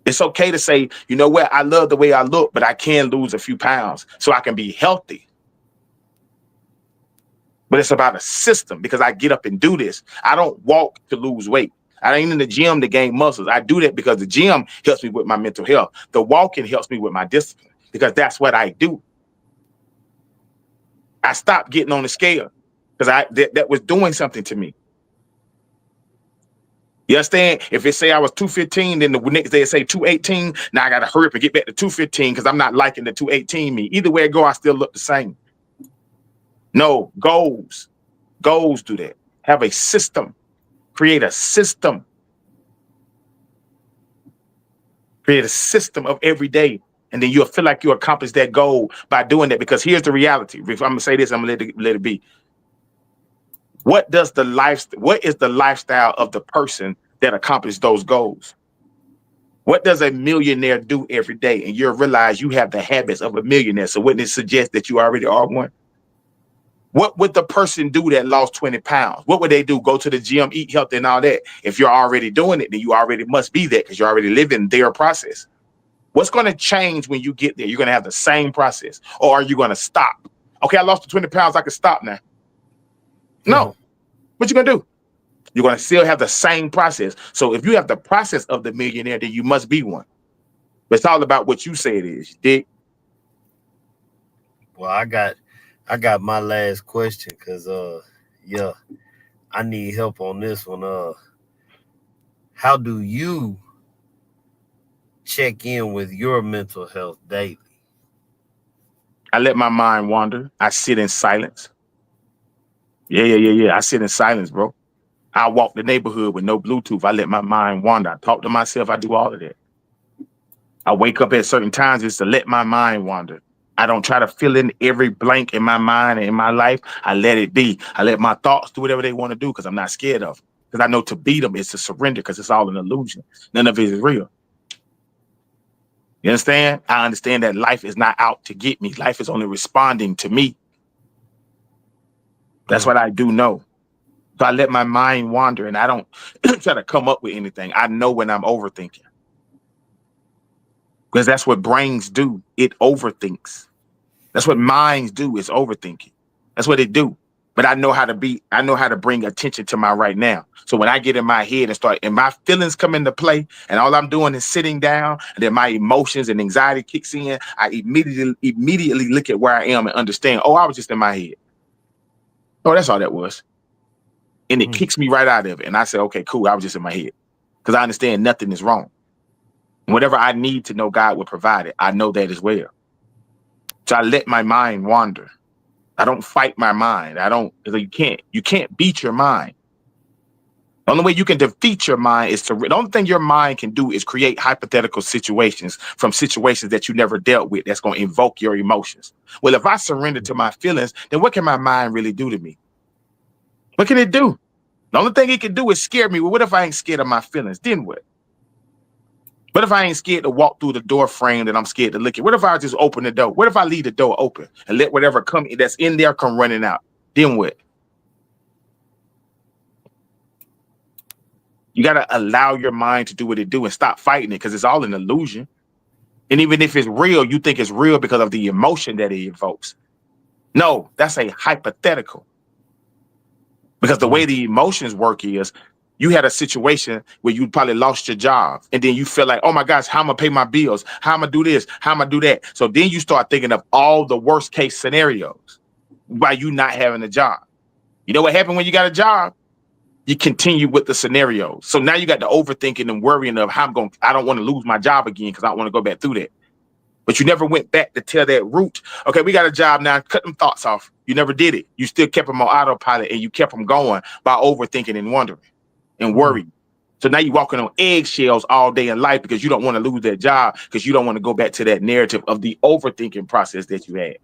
S5: It's okay to say, you know what, I love the way I look, but I can lose a few pounds so I can be healthy. But it's about a system because I get up and do this. I don't walk to lose weight. I ain't in the gym to gain muscles. I do that because the gym helps me with my mental health. The walking helps me with my discipline because that's what I do. I stopped getting on the scale because that was doing something to me. You understand? If it say I was 215, then the next day it say 218. Now I got to hurry up and get back to 215 because I'm not liking the 218 me. Either way I go, I still look the same. No, goals. Goals do that. Have a system. Create a system. Create a system of every day. And then you'll feel like you accomplished that goal by doing that. Because here's the reality. If I'm going to say this, I'm going to let it be. What is the lifestyle of the person that accomplish those goals. What does a millionaire do every day? And you'll realize you have the habits of a millionaire. So wouldn't it suggest that you already are one? What would the person do that lost 20 pounds? What would they do? Go to the gym, eat healthy and all that. If you're already doing it, then you already must be that because you're already living their process. What's going to change when you get there? You're going to have the same process, or are you going to stop? Okay, I lost the 20 pounds. I can stop now. No. What you going to do? You're going to still have the same process. So if you have the process of the millionaire, then you must be one. But it's all about what you say it is. You dig?
S3: Well, I got my last question because yeah, I need help on this one. How do you check in with your mental health daily?
S5: I let my mind wander. I sit in silence. Yeah. I sit in silence, bro. I walk the neighborhood with no Bluetooth. I let my mind wander. I talk to myself. I do all of that. I wake up at certain times just to let my mind wander. I don't try to fill in every blank in my mind and in my life. I let it be. I let my thoughts do whatever they want to do because I'm not scared of them. Because I know to beat them is to surrender because it's all an illusion. None of it is real. You understand? I understand that life is not out to get me. Life is only responding to me. That's what I do know. So I let my mind wander and I don't try to come up with anything. I know when I'm overthinking. Because that's what brains do. It overthinks. That's what minds do, is overthinking. That's what it do. But I know how to bring attention to my right now. So when I get in my head and my feelings come into play and all I'm doing is sitting down and then my emotions and anxiety kicks in, I immediately look at where I am and understand, oh, I was just in my head. Oh, that's all that was. And it kicks me right out of it. And I say, okay, cool. I was just in my head because I understand nothing is wrong. Whatever I need to know, God will provide it. I know that as well. So I let my mind wander. I don't fight my mind. You can't beat your mind. The only way you can defeat your mind is the only thing your mind can do is create hypothetical situations from situations that you never dealt with that's going to invoke your emotions. Well, if I surrender to my feelings, then what can my mind really do to me? What can it do? The only thing it can do is scare me. Well, what if I ain't scared of my feelings? Then what? What if I ain't scared to walk through the door frame that I'm scared to look at? What if I just open the door? What if I leave the door open and let whatever come that's in there come running out? Then what? You got to allow your mind to do what it do and stop fighting it because it's all an illusion. And even if it's real, you think it's real because of the emotion that it evokes. No, that's a hypothetical. Because the way the emotions work is you had a situation where you probably lost your job and then you feel like, oh my gosh, how am I pay my bills? How am I do this? How am I do that? So then you start thinking of all the worst case scenarios by you not having a job. You know what happened when you got a job? You continue with the scenarios. So now you got the overthinking and worrying of I don't want to lose my job again because I don't want to go back through that. But you never went back to tell that root, okay, we got a job now, cut them thoughts off. You never did it. You still kept them on autopilot and you kept them going by overthinking and wondering and worrying. So now you're walking on eggshells all day in life because you don't want to lose that job because you don't want to go back to that narrative of the overthinking process that you had.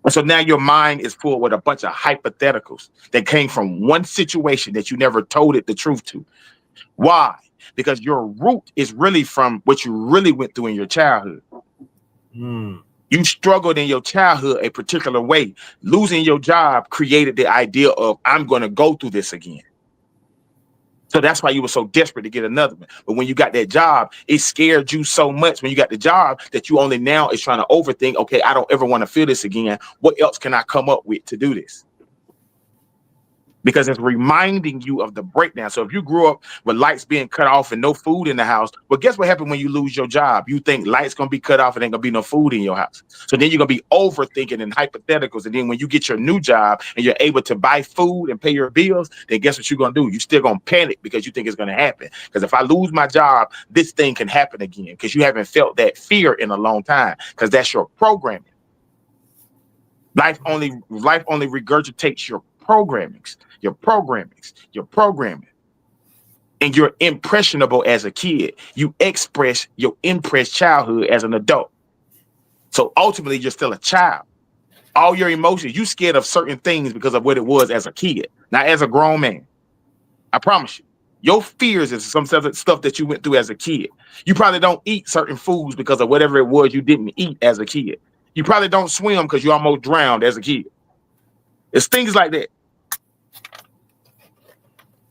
S5: And so now your mind is full with a bunch of hypotheticals that came from one situation that you never told it the truth to. Why? Because your root is really from what you really went through in your childhood. You struggled in your childhood a particular way. Losing your job created the idea of I'm going to go through this again. So that's why you were so desperate to get another one. But when you got that job, it scared you so much when you got the job that you only now is trying to overthink, okay, I don't ever want to feel this again. What else can I come up with to do this? Because it's reminding you of the breakdown. So if you grew up with lights being cut off and no food in the house, well, guess what happened when you lose your job? You think lights going to be cut off and ain't going to be no food in your house. So then you're going to be overthinking and hypotheticals. And then when you get your new job and you're able to buy food and pay your bills, then guess what you're going to do? You're still going to panic because you think it's going to happen. Because if I lose my job, this thing can happen again because you haven't felt that fear in a long time because that's your programming. Life only regurgitates your programming. And you're impressionable as a kid. You express your impressed childhood as an adult. So ultimately, you're still a child. All your emotions, you scared of certain things because of what it was as a kid. Not as a grown man. I promise you. Your fears is some stuff that you went through as a kid. You probably don't eat certain foods because of whatever it was you didn't eat as a kid. You probably don't swim because you almost drowned as a kid. It's things like that.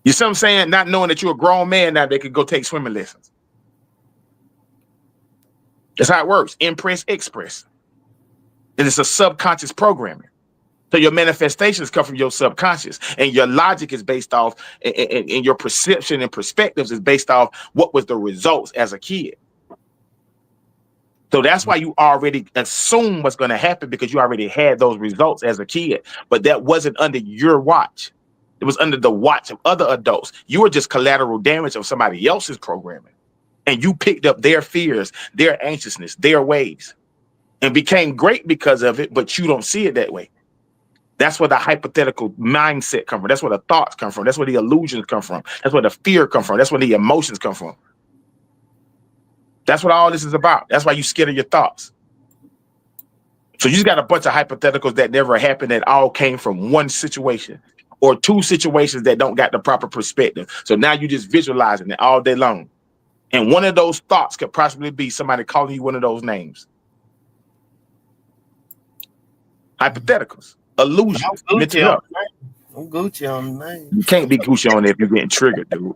S5: You see what I'm saying? Not knowing that you're a grown man now, they could go take swimming lessons. That's how it works. Impress, express. And it's a subconscious programming. So your manifestations come from your subconscious, and your logic is based off, and your perception and perspectives is based off what was the results as a kid. So that's why you already assume what's going to happen, because you already had those results as a kid, but that wasn't under your watch. It was under the watch of other adults. You were just collateral damage of somebody else's programming, and you picked up their fears, their anxiousness, their ways, and became great because of it, but you don't see it that way. That's where the hypothetical mindset comes from. That's where the thoughts come from. That's where the illusions come from. That's where the fear comes from. That's where the emotions come from. That's what all this is about. That's why you're scared of your thoughts. So you just got a bunch of hypotheticals that never happened, that all came from one situation or two situations that don't got the proper perspective. So now you just visualizing it all day long. And one of those thoughts could possibly be somebody calling you one of those names. Hypotheticals. Illusions.
S3: I'm Gucci on the name.
S5: You can't be Gucci on it if you're getting triggered, dude.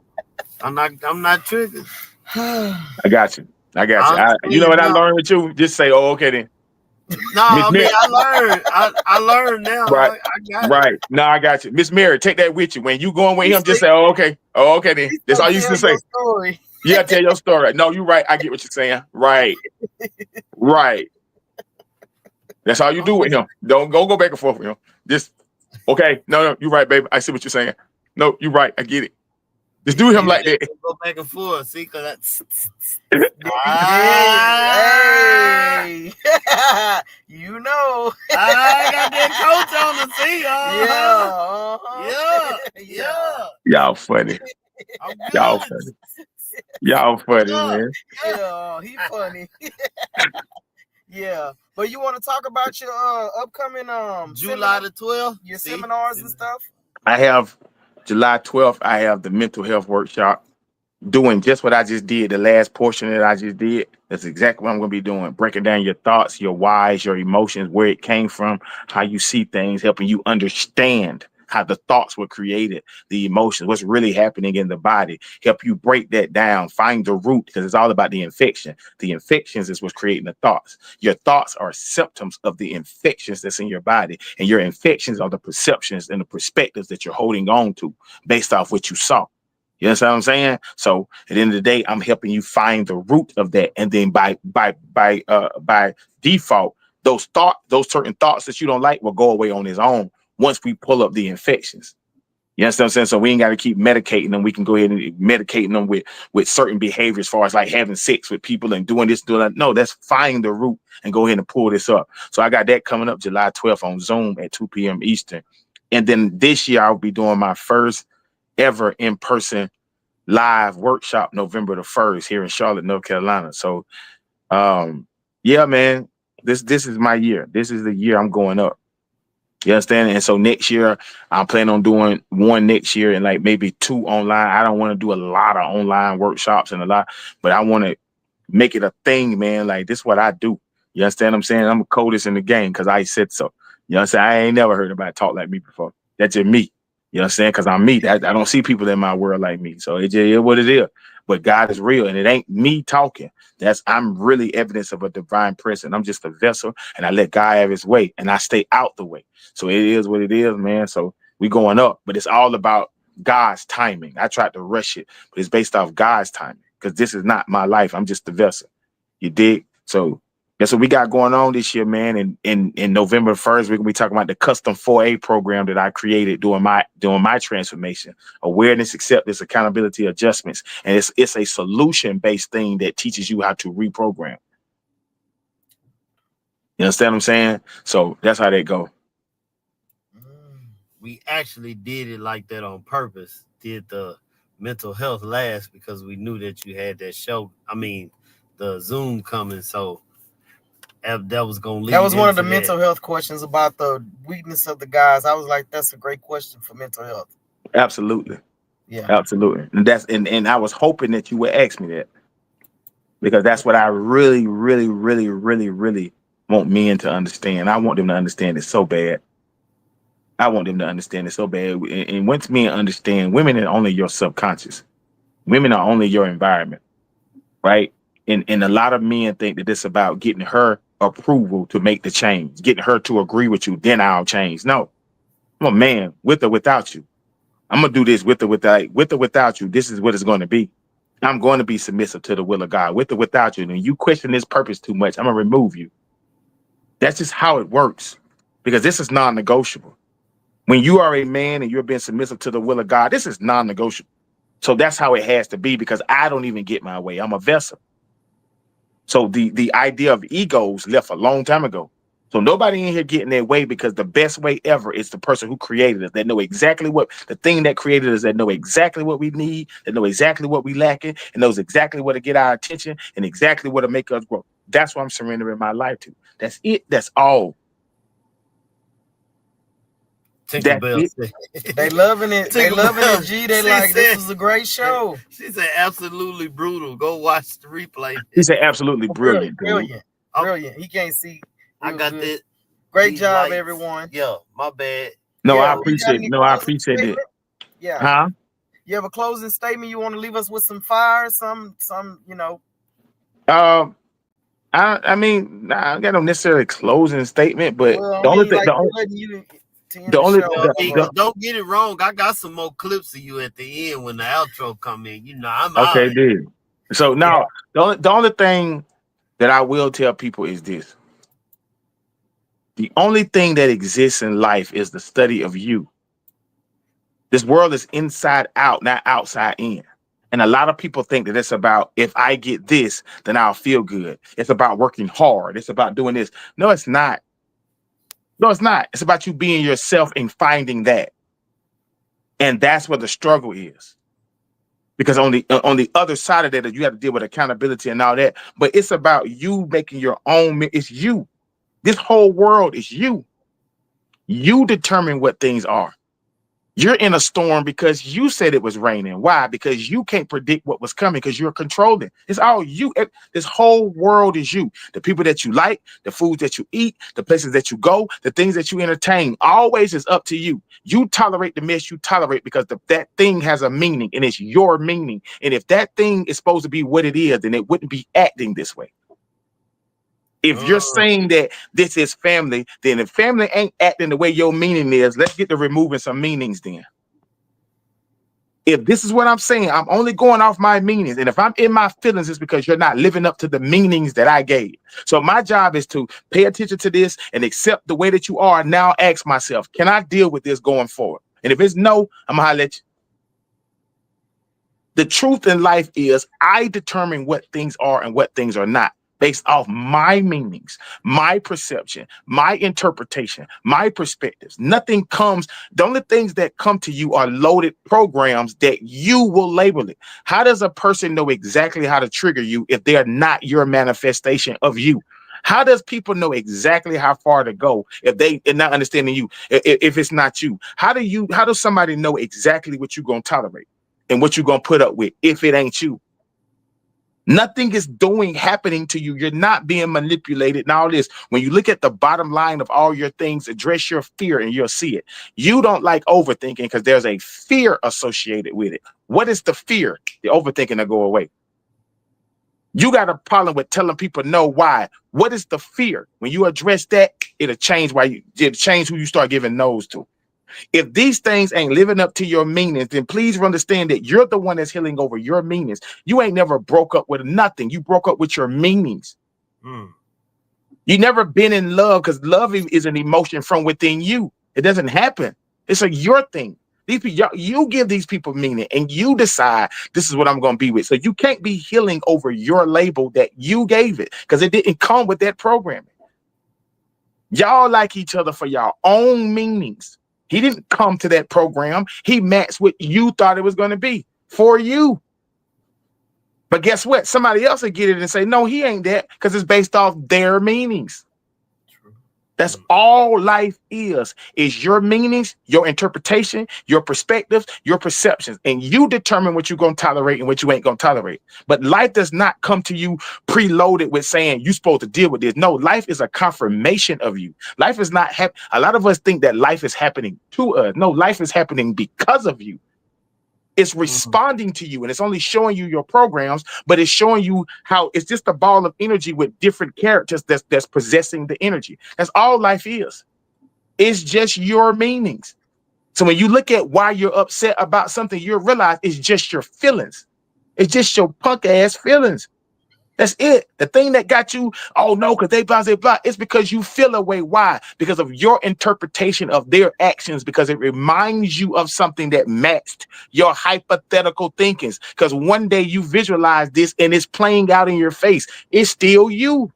S3: I'm not triggered.
S5: I got you. You know what I learned with you? Just say, "Oh, okay then."
S3: No, I mean, I learned now.
S5: Right.
S3: I got
S5: right. No, I got you. Miss Mary, take that with you. When you going with him, just say, "Oh, okay. Oh, okay then." That's all you used to say. Yeah, tell your story. No, you're right. I get what you're saying. Right. Right. That's all you do with him. Don't go back and forth with him. Just, okay. No, you're right, baby. I see what you're saying. No, you're right. I get it. Just do him like that.
S3: Go back and forth. See, because that's.
S4: Hey. You know.
S3: I got that coach on the seat. Yeah.
S5: Y'all funny. Y'all funny. Y'all funny, man.
S4: Yeah, he funny. Yeah, but you want to talk about your upcoming
S3: July the 12th?
S4: Your seminars and stuff?
S5: I have July 12th. I have the mental health workshop, doing just what I just did. The last portion that I just did, that's exactly what I'm going to be doing. Breaking down your thoughts, your whys, your emotions, where it came from, how you see things, helping you understand how the thoughts were created, the emotions, what's really happening in the body, help you break that down, find the root, because it's all about the infection. The infections is what's creating the thoughts. Your thoughts are symptoms of the infections that's in your body, and your infections are the perceptions and the perspectives that you're holding on to based off what you saw. You know what I'm saying? So at the end of the day, I'm helping you find the root of that, and then by default, those certain thoughts that you don't like will go away on its own once we pull up the infections. You understand what I'm saying? So we ain't got to keep medicating them. We can go ahead and medicate them with certain behaviors, as far as like having sex with people and doing this, doing that. No, that's find the root and go ahead and pull this up. So I got that coming up July 12th on Zoom at 2 p.m. Eastern. And then this year I'll be doing my first ever in-person live workshop November the 1st here in Charlotte, North Carolina. So yeah, man, this is my year. This is the year I'm going up. You understand? And so next year, I'm planning on doing one next year and like maybe 2 online. I don't want to do a lot of online workshops and but I want to make it a thing, man. Like, this is what I do. You understand what I'm saying? I'm the coldest in the game because I said so. You know what I'm saying? I ain't never heard anybody talk like me before. That's just me. You know what I'm saying? Because I'm me. I don't see people in my world like me. So it just is what it is. But God is real, and it ain't me talking. I'm really evidence of a divine presence. I'm just a vessel, and I let God have his way, and I stay out the way. So it is what it is, man. So we going up, but it's all about God's timing. I tried to rush it, but it's based off God's timing, because this is not my life. I'm just the vessel. You dig? So that's what we got going on this year, man. And in November 1st, we're gonna be talking about the custom 4A program that I created during my transformation: awareness, acceptance, accountability, adjustments. And it's a solution-based thing that teaches you how to reprogram. You understand what I'm saying? So that's how they go.
S3: We actually did it like that on purpose. Did the mental health last because we knew that you had that show. I mean, the Zoom coming, so that was going to lead.
S4: That was one of the mental health questions about the weakness of the guys. I was like, that's a great question for mental health.
S5: Absolutely.
S4: Yeah.
S5: Absolutely. And I was hoping that you would ask me that, because that's what I really, really, really, really, really want men to understand. I want them to understand it so bad. I want them to understand it so bad. And once men understand, women are only your subconscious. Women are only your environment, right? And a lot of men think that it's about getting her approval to make the change, getting her to agree with you, then I'll change. No, I'm a man with or without you. I'm gonna do this with or without you. This is what it's going to be. I'm going to be submissive to the will of God, with or without you. And you question this purpose too much, I'm gonna remove you. That's just how it works, because this is non-negotiable. When you are a man and you're being submissive to the will of God, this is non-negotiable. So that's how it has to be, because I don't even get my way. I'm a vessel. So the idea of egos left a long time ago. So nobody in here getting their way, because the best way ever is the person who created us. They know exactly what the thing that created us, that know exactly what we need, that know exactly what we lacking, and knows exactly what to get our attention and exactly what to make us grow. That's what I'm surrendering my life to. That's it. That's all. That's
S3: Tinkerbell
S5: it.
S3: said.
S4: They loving it. They loving it, G. They
S3: She
S4: like, this
S3: said-
S4: was a great show.
S3: She said absolutely brutal. Go watch the replay.
S5: He said absolutely brilliant, dude.
S4: Brilliant. Brilliant. He can't see.
S3: I
S4: real
S3: got
S4: good.
S3: that.
S4: Great
S3: these
S4: job,
S3: lights.
S4: everyone.
S3: Yeah, my bad.
S5: No,
S4: Yeah,
S5: I
S4: you got
S5: appreciate.
S4: any
S5: No, I
S4: closing
S5: appreciate it.
S4: statement? Yeah.
S5: Huh?
S4: You have a closing statement you want to leave us with? Some fire, some, you know.
S5: I mean, I got no necessarily closing statement, but
S4: Well,
S5: the
S4: I
S5: only
S4: mean,
S5: thing,
S4: like, letting you to end
S5: the only,
S4: show.
S3: Well,
S5: the,
S3: Eagle, don't get it wrong. I got some more clips of you at the end when the outro come in. You know, I'm out.
S5: okay, dude. So now, the only thing that I will tell people is this: the only thing that exists in life is the study of you. This world is inside out, not outside in. And a lot of people think that it's about, if I get this, then I'll feel good. It's about working hard. It's about doing this. No, it's not. No, it's not. It's about you being yourself and finding that. And that's where the struggle is. Because on the other side of that, you have to deal with accountability and all that. But it's about you making your own. It's you. This whole world is you. You determine what things are. You're in a storm because you said it was raining. Why? Because you can't predict what was coming, because you're controlling. It's all you. This whole world is you. The people that you like, the foods that you eat, the places that you go, the things that you entertain, always is up to you. You tolerate the mess you tolerate because that thing has a meaning, and it's your meaning. And if that thing is supposed to be what it is, then it wouldn't be acting this way. If you're saying that this is family, then if family ain't acting the way your meaning is, let's get to removing some meanings then. If this is what I'm saying, I'm only going off my meanings. And if I'm in my feelings, it's because you're not living up to the meanings that I gave. So my job is to pay attention to this and accept the way that you are. Now ask myself, can I deal with this going forward? And if it's no, I'm gonna holler at you. The truth in life is I determine what things are and what things are not, based off my meanings, my perception, my interpretation, my perspectives. Nothing comes. The only things that come to you are loaded programs that you will label it. How does a person know exactly how to trigger you if they're not your manifestation of you? How does people know exactly how far to go if they are not understanding you, if it's not you? How does somebody know exactly what you're going to tolerate and what you're going to put up with if it ain't you? Nothing is happening to you. You're not being manipulated and all this. When you look at the bottom line of all your things, address your fear and you'll see it. You don't like overthinking because there's a fear associated with it. What is the fear? The overthinking will go away. You got a problem with telling people no. Why? What is the fear? When you address that, it'll change it'll change who you start giving no's to. If these things ain't living up to your meanings, then please understand that you're the one that's healing over your meanings. You ain't never broke up with nothing. You broke up with your meanings. You never been in love, because love is an emotion from within you. It doesn't happen. It's your thing. These people, you give these people meaning and you decide this is what I'm going to be with. So you can't be healing over your label that you gave it, because it didn't come with that programming. Y'all like each other for your own meanings. He didn't come to that program. He matched what you thought it was going to be for you. But guess what? Somebody else will get it and say, no, he ain't that, because it's based off their meanings.
S3: True.
S1: That's all life is your meanings, your interpretation, your perspectives, your perceptions. And you determine what you're going to tolerate and what you ain't going to tolerate. But life does not come to you preloaded with saying you're supposed to deal with this. No, life is a confirmation of you. Life is not a lot of us think that life is happening to us. No, life is happening because of you. It's responding to you, and it's only showing you your programs, but it's showing you how it's just a ball of energy with different characters that's possessing the energy. That's all life is. It's just your meanings. So when you look at why you're upset about something, you'll realize it's just your feelings. It's just your punk ass feelings. That's it. The thing that got you, oh no, because they blah, blah, blah, it's because you feel a way. Why? Because of your interpretation of their actions, because it reminds you of something that matched your hypothetical thinkings. Because one day you visualize this and it's playing out in your face. It's still you.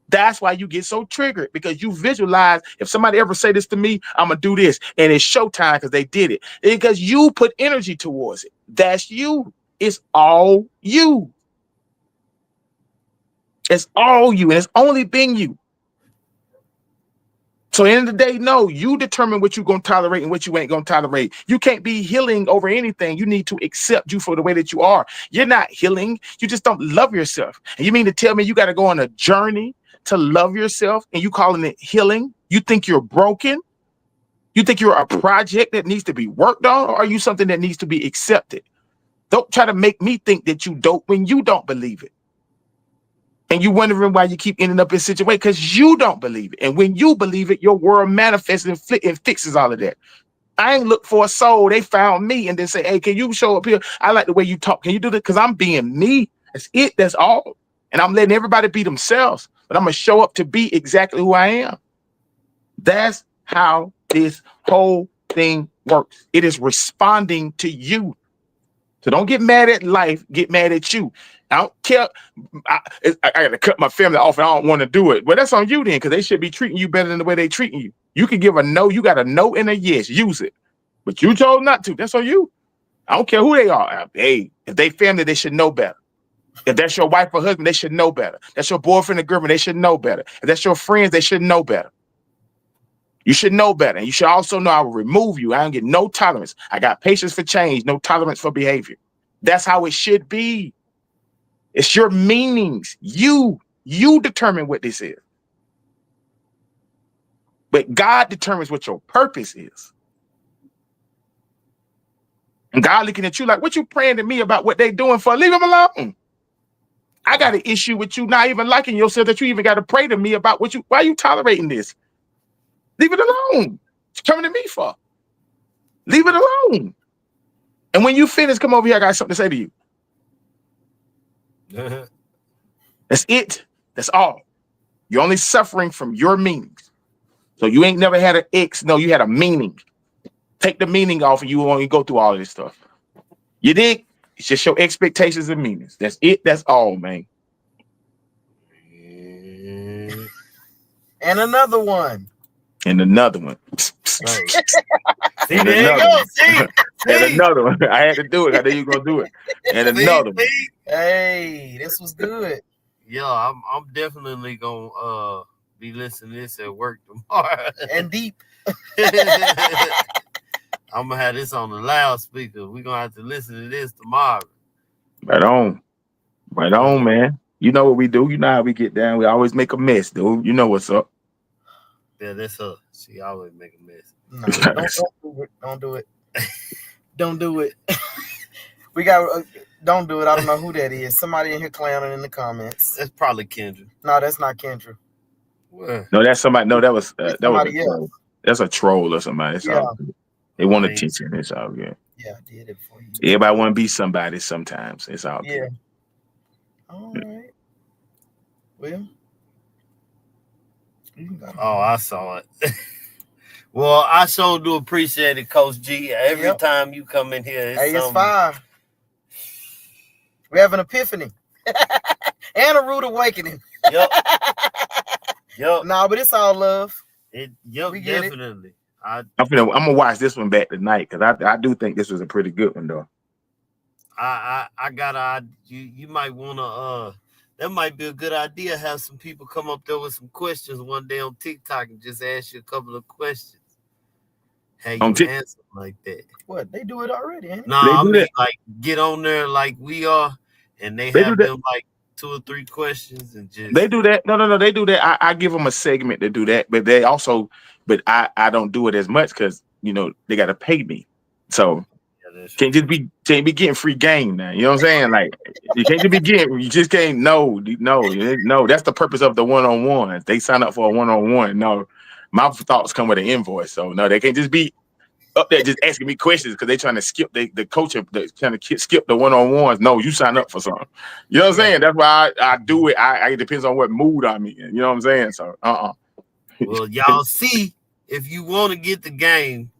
S1: That's why you get so triggered, because you visualize, if somebody ever say this to me, I'm going to do this. And it's showtime because they did it. Because you put energy towards it. That's you. It's all you. It's all you, and it's only been you. So at the end of the day, no, you determine what you're going to tolerate and what you ain't going to tolerate. You can't be healing over anything. You need to accept you for the way that you are. You're not healing. You just don't love yourself. And you mean to tell me you got to go on a journey to love yourself and you calling it healing? You think you're broken? You think you're a project that needs to be worked on, or are you something that needs to be accepted? Don't try to make me think that you dope when you don't believe it. And you wondering why you keep ending up in such a way, because you don't believe it. And when you believe it, your world manifests and fixes all of that. I ain't look for a soul. They found me and then say, hey, can you show up here? I like the way you talk. Can you do that? Because I'm being me. That's it. That's all. And I'm letting everybody be themselves. But I'm going to show up to be exactly who I am. That's how this whole thing works. It is responding to you. So don't get mad at life. Get mad at you. I don't care. I got to cut my family off and I don't want to do it. Well, that's on you then, because they should be treating you better than the way they treating you. You can give a no. You got a no and a yes. Use it. But you chose not to. That's on you. I don't care who they are. Hey, if they family, they should know better. If that's your wife or husband, they should know better. That's your boyfriend or girlfriend, they should know better. If that's your friends, they should know better. You should know better. And you should also know I will remove you. I don't get no tolerance. I got patience for change, no tolerance for behavior. That's how it should be. It's your meanings. You determine what this is. But God determines what your purpose is. And God looking at you like, what you praying to me about what they doing for? Leave them alone. I got an issue with you not even liking yourself that you even got to pray to me about why are you tolerating this? Leave it alone. What you coming to me for? Leave it alone. And when you finish, come over here. I got something to say to you. That's it. That's all. You're only suffering from your meanings. So you ain't never had an X. No, you had a meaning. Take the meaning off and you won't go through all of this stuff. You dig? It's just your expectations and meanings. That's it. That's all, man.
S4: And another one.
S1: And another one.
S3: Right.
S4: See, there you go. See?
S1: And another one. I had to do it. I knew you were gonna do it. And another one.
S4: Hey, this was good.
S3: Yeah, I'm definitely gonna be listening to this at work tomorrow.
S4: And deep.
S3: I'm gonna have this on the loudspeaker. We're gonna have to listen to this tomorrow.
S1: Right on. Right on, man. You know what we do. You know how we get down. We always make a mess, dude. You know what's up.
S3: Yeah, that's her. She always make a mess.
S4: No, don't do it. Don't do it. We got. Don't do it. I don't know who that is. Somebody in here clowning in the comments.
S3: That's probably Kendra.
S4: No, that's not Kendra.
S3: What?
S1: No, that's somebody. No, that was
S4: somebody
S1: a troll. That's a troll or somebody. It's all good. They want attention. It's all good.
S4: Yeah, I did it for you.
S1: Everybody want to be somebody sometimes. It's all good.
S4: Yeah. All right. Well.
S3: Oh, I saw it. Well, I sure do appreciate it, Coach G. Every time you come in here,
S4: it's fine. We have an epiphany and a rude awakening.
S3: Yep.
S4: No, but it's all love.
S3: We get definitely.
S1: I'm gonna watch this one back tonight because I do think this was a pretty good one though.
S3: I gotta you might wanna That might be a good idea. Have some people come up there with some questions one day on TikTok and just ask you a couple of questions. How you answer like that?
S4: What, they do it already? Ain't it?
S3: No, I mean like get on there like we are, and they have them like 2 or 3 questions and just.
S5: They do that. No. They do that. I give them a segment to do that, but they also, but I don't do it as much because they got to pay me, so. Can't just be getting free game now. You know what I'm saying? Like you can't just be getting. You just can't. No. That's the purpose of the one-on-one. They sign up for a one-on-one. No, my thoughts come with an invoice. So no, they can't just be up there just asking me questions because they trying to skip the coach trying to skip the one-on-ones. No, you sign up for something. You know what I'm saying? That's why I do it. It depends on what mood I'm in. You know what I'm saying? So
S3: Well, y'all see, if you want to get the game.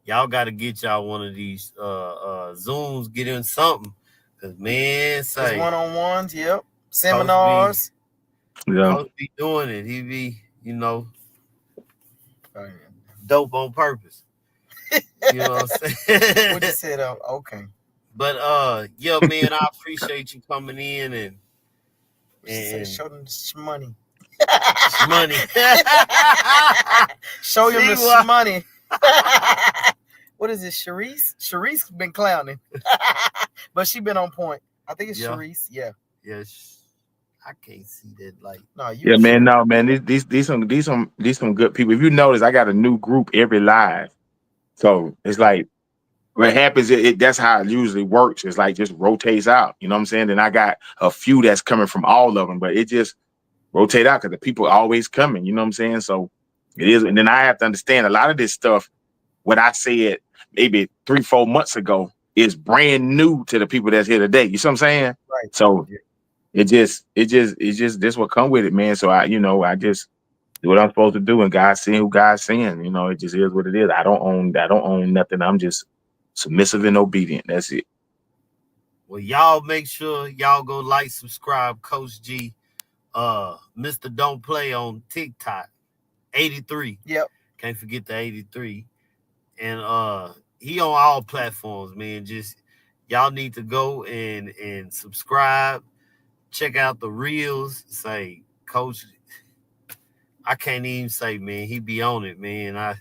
S3: Y'all got to get y'all one of these Zooms, get in something. Because, man, say.
S4: One-on-ones, yep. Seminars.
S3: Coach be doing it. He be, dope on purpose. You know what I'm saying?
S4: What you said? Okay.
S3: But, yeah, man, I appreciate you coming in and
S4: show them the money.
S3: Money.
S4: Show them the money. What is it, Sharice? Sharice been clowning, but she been on point. I think it's Sharice. Yeah.
S3: Yes. I can't see that. Like,
S4: no, you.
S5: Yeah, man. No, man. These some good people. If you notice, I got a new group every live, so it's like what happens. That's how it usually works. It's like just rotates out. You know what I'm saying? And I got a few that's coming from all of them, but it just rotate out because the people are always coming. You know what I'm saying? So it is, and then I have to understand a lot of this stuff. What I said maybe 3-4 months ago is brand new to the people that's here today. You see what I'm saying?
S4: Right.
S5: So it just this will come with it, man. So I just do what I'm supposed to do, and God's seeing who God's seeing. It just is what it is. I don't own nothing. I'm just submissive and obedient. That's it.
S3: Well, y'all make sure y'all go like, subscribe, Coach G, Mr. Don't Play on TikTok, 83.
S4: Yep.
S3: Can't forget the 83. And he on all platforms, man. Just y'all need to go and subscribe. Check out the reels. Say, Coach, I can't even say, man. He be on it, man. I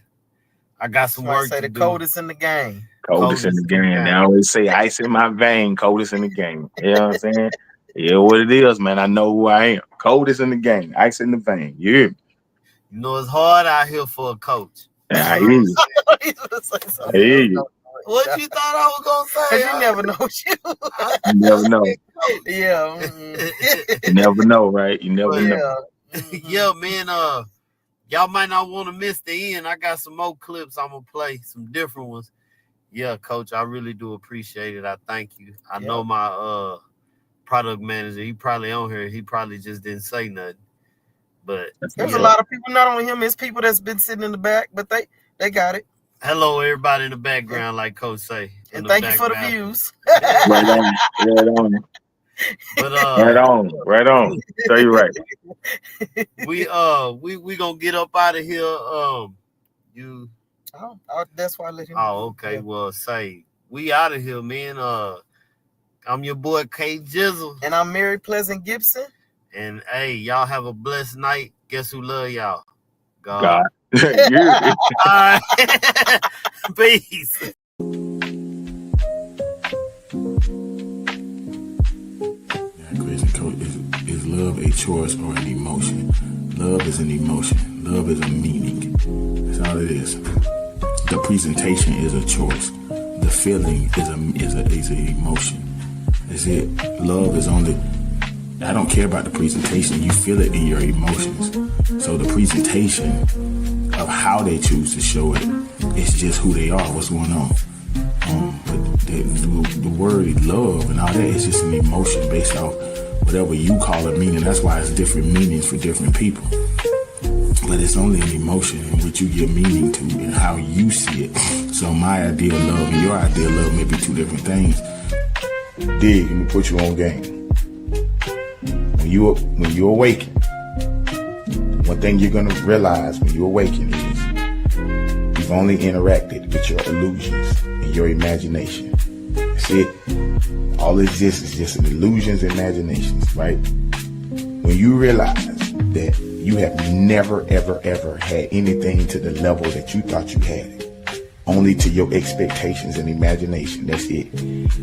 S3: got some work to do.
S4: The coldest in the game.
S5: Coldest in the game. I always say ice in my vein, coldest in the game. You know what I'm saying? Yeah, what it is, man. I know who I am. Coldest in the game, ice in the vein. Yeah.
S3: It's hard out here for a coach.
S5: I hear you. I hear you.
S3: What you thought I was gonna say?
S4: You never know.
S5: You never know.
S4: Yeah.
S5: You never know, right? You never know.
S3: Yeah, man. Y'all might not want to miss the end. I got some more clips I'm gonna play, some different ones. Yeah, Coach, I really do appreciate it. I thank you. I know my product manager. He probably on here. He probably just didn't say nothing. But
S4: there's a lot of people, not only him, it's people that's been sitting in the back, but they got it.
S3: Hello, everybody in the background, like Coach say.
S4: And thank you for the views.
S5: Right on.
S3: But
S5: right on. So you're right.
S3: We gonna get up out of here.
S4: That's why I let him.
S3: Oh, okay. Yeah. Well, say we out of here, man. I'm your boy KGIZZLE.
S4: And I'm Mary Pleasant-Gibson.
S3: And hey, y'all have a blessed night. Guess who love y'all? God.
S5: All
S3: right. Peace.
S6: Question, Coach, is love a choice or an emotion? Love is an emotion. Love is a meaning. That's all it is. The presentation is a choice. The feeling is an emotion. That's it. Love is only. I don't care about the presentation. You feel it in your emotions. So the presentation of how they choose to show it, it's just who they are, what's going on. But the word love and all that is just an emotion based off whatever you call it meaning. That's why it's different meanings for different people. But it's only an emotion in which you give meaning to and how you see it. So my idea of love and your idea of love may be two different things.
S1: Dig, let me put you on game. When you awaken, one thing you're gonna realize when you awaken is you've only interacted with your illusions and your imagination. That's it. All exists is just an illusions and imaginations, right?
S5: When you realize that you have never, ever, ever had anything to the level that you thought you had it, only to your expectations and imagination. That's it.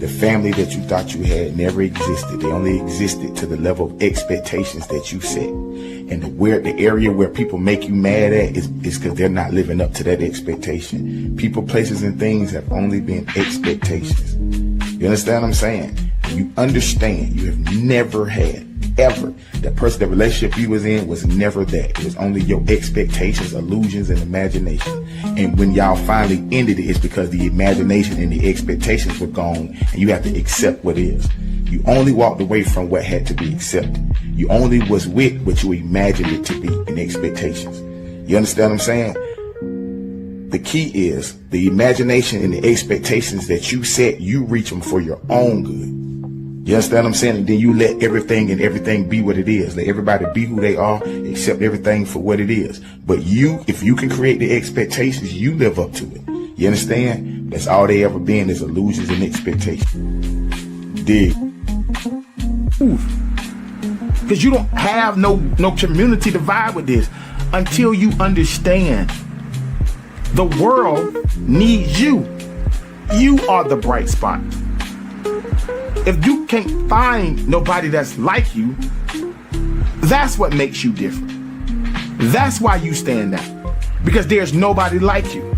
S5: The family that you thought you had never existed. They only existed to the level of expectations that you set. And the area where people make you mad at is because they're not living up to that expectation. People, places, and things have only been expectations. You understand what I'm saying? You understand you have never had, ever, the relationship you was in was never that. It was only your expectations, illusions, and imagination. And when y'all finally ended it, it's because the imagination and the expectations were gone, and you have to accept what is. You only walked away from what had to be accepted. You only was with what you imagined it to be in expectations. You understand what I'm saying? The key is the imagination and the expectations that you set, you reach them for your own good. You understand what I'm saying? And then you let everything be what it is. Let everybody be who they are, accept everything for what it is. But you, if you can create the expectations, you live up to it. You understand? That's all they ever been is illusions and expectations. Dig.
S1: Because you don't have no community to vibe with this until you understand the world needs you. You are the bright spot. If you can't find nobody that's like you, that's what makes you different. That's why you stand out, because there's nobody like you.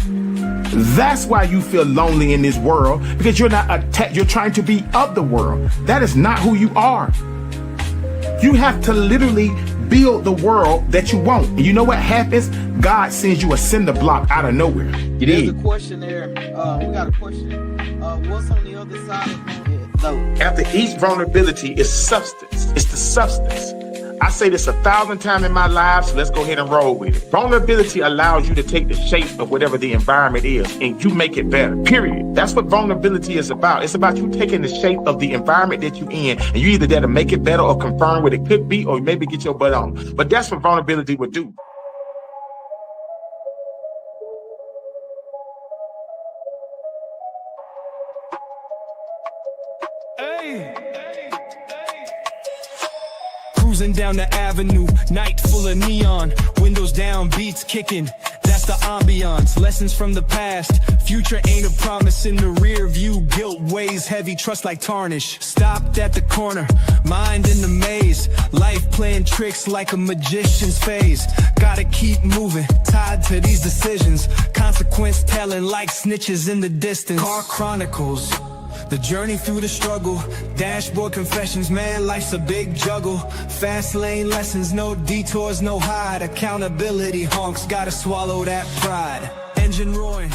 S1: That's why you feel lonely in this world, because you're not attached. You're trying to be of the world. That is not who you are. You have to literally build the world that you want. And you know what happens? God sends you a cinder block out of nowhere.
S4: There's a question there. We got a question. What's on the other side of it?
S1: After each vulnerability is substance. It's the substance. I say this 1,000 times in my life, so let's go ahead and roll with it. Vulnerability allows you to take the shape of whatever the environment is, and you make it better, period. That's what vulnerability is about. It's about you taking the shape of the environment that you're in, and you either there to make it better or confirm what it could be, or maybe get your butt on. But that's what vulnerability would do.
S2: Cruising down the avenue, night full of neon, windows down, beats kicking, that's the ambiance. Lessons from the past, future ain't a promise. In the rear view, guilt weighs heavy, trust like tarnish. Stopped at the corner, mind in the maze, life playing tricks like a magician's phase. Gotta keep moving, tied to these decisions, consequence telling like snitches in the distance. Car Chronicles, the journey through the struggle, dashboard confessions, man, life's a big juggle. Fast lane lessons, no detours, no hide. Accountability honks, gotta swallow that pride. Engine roaring,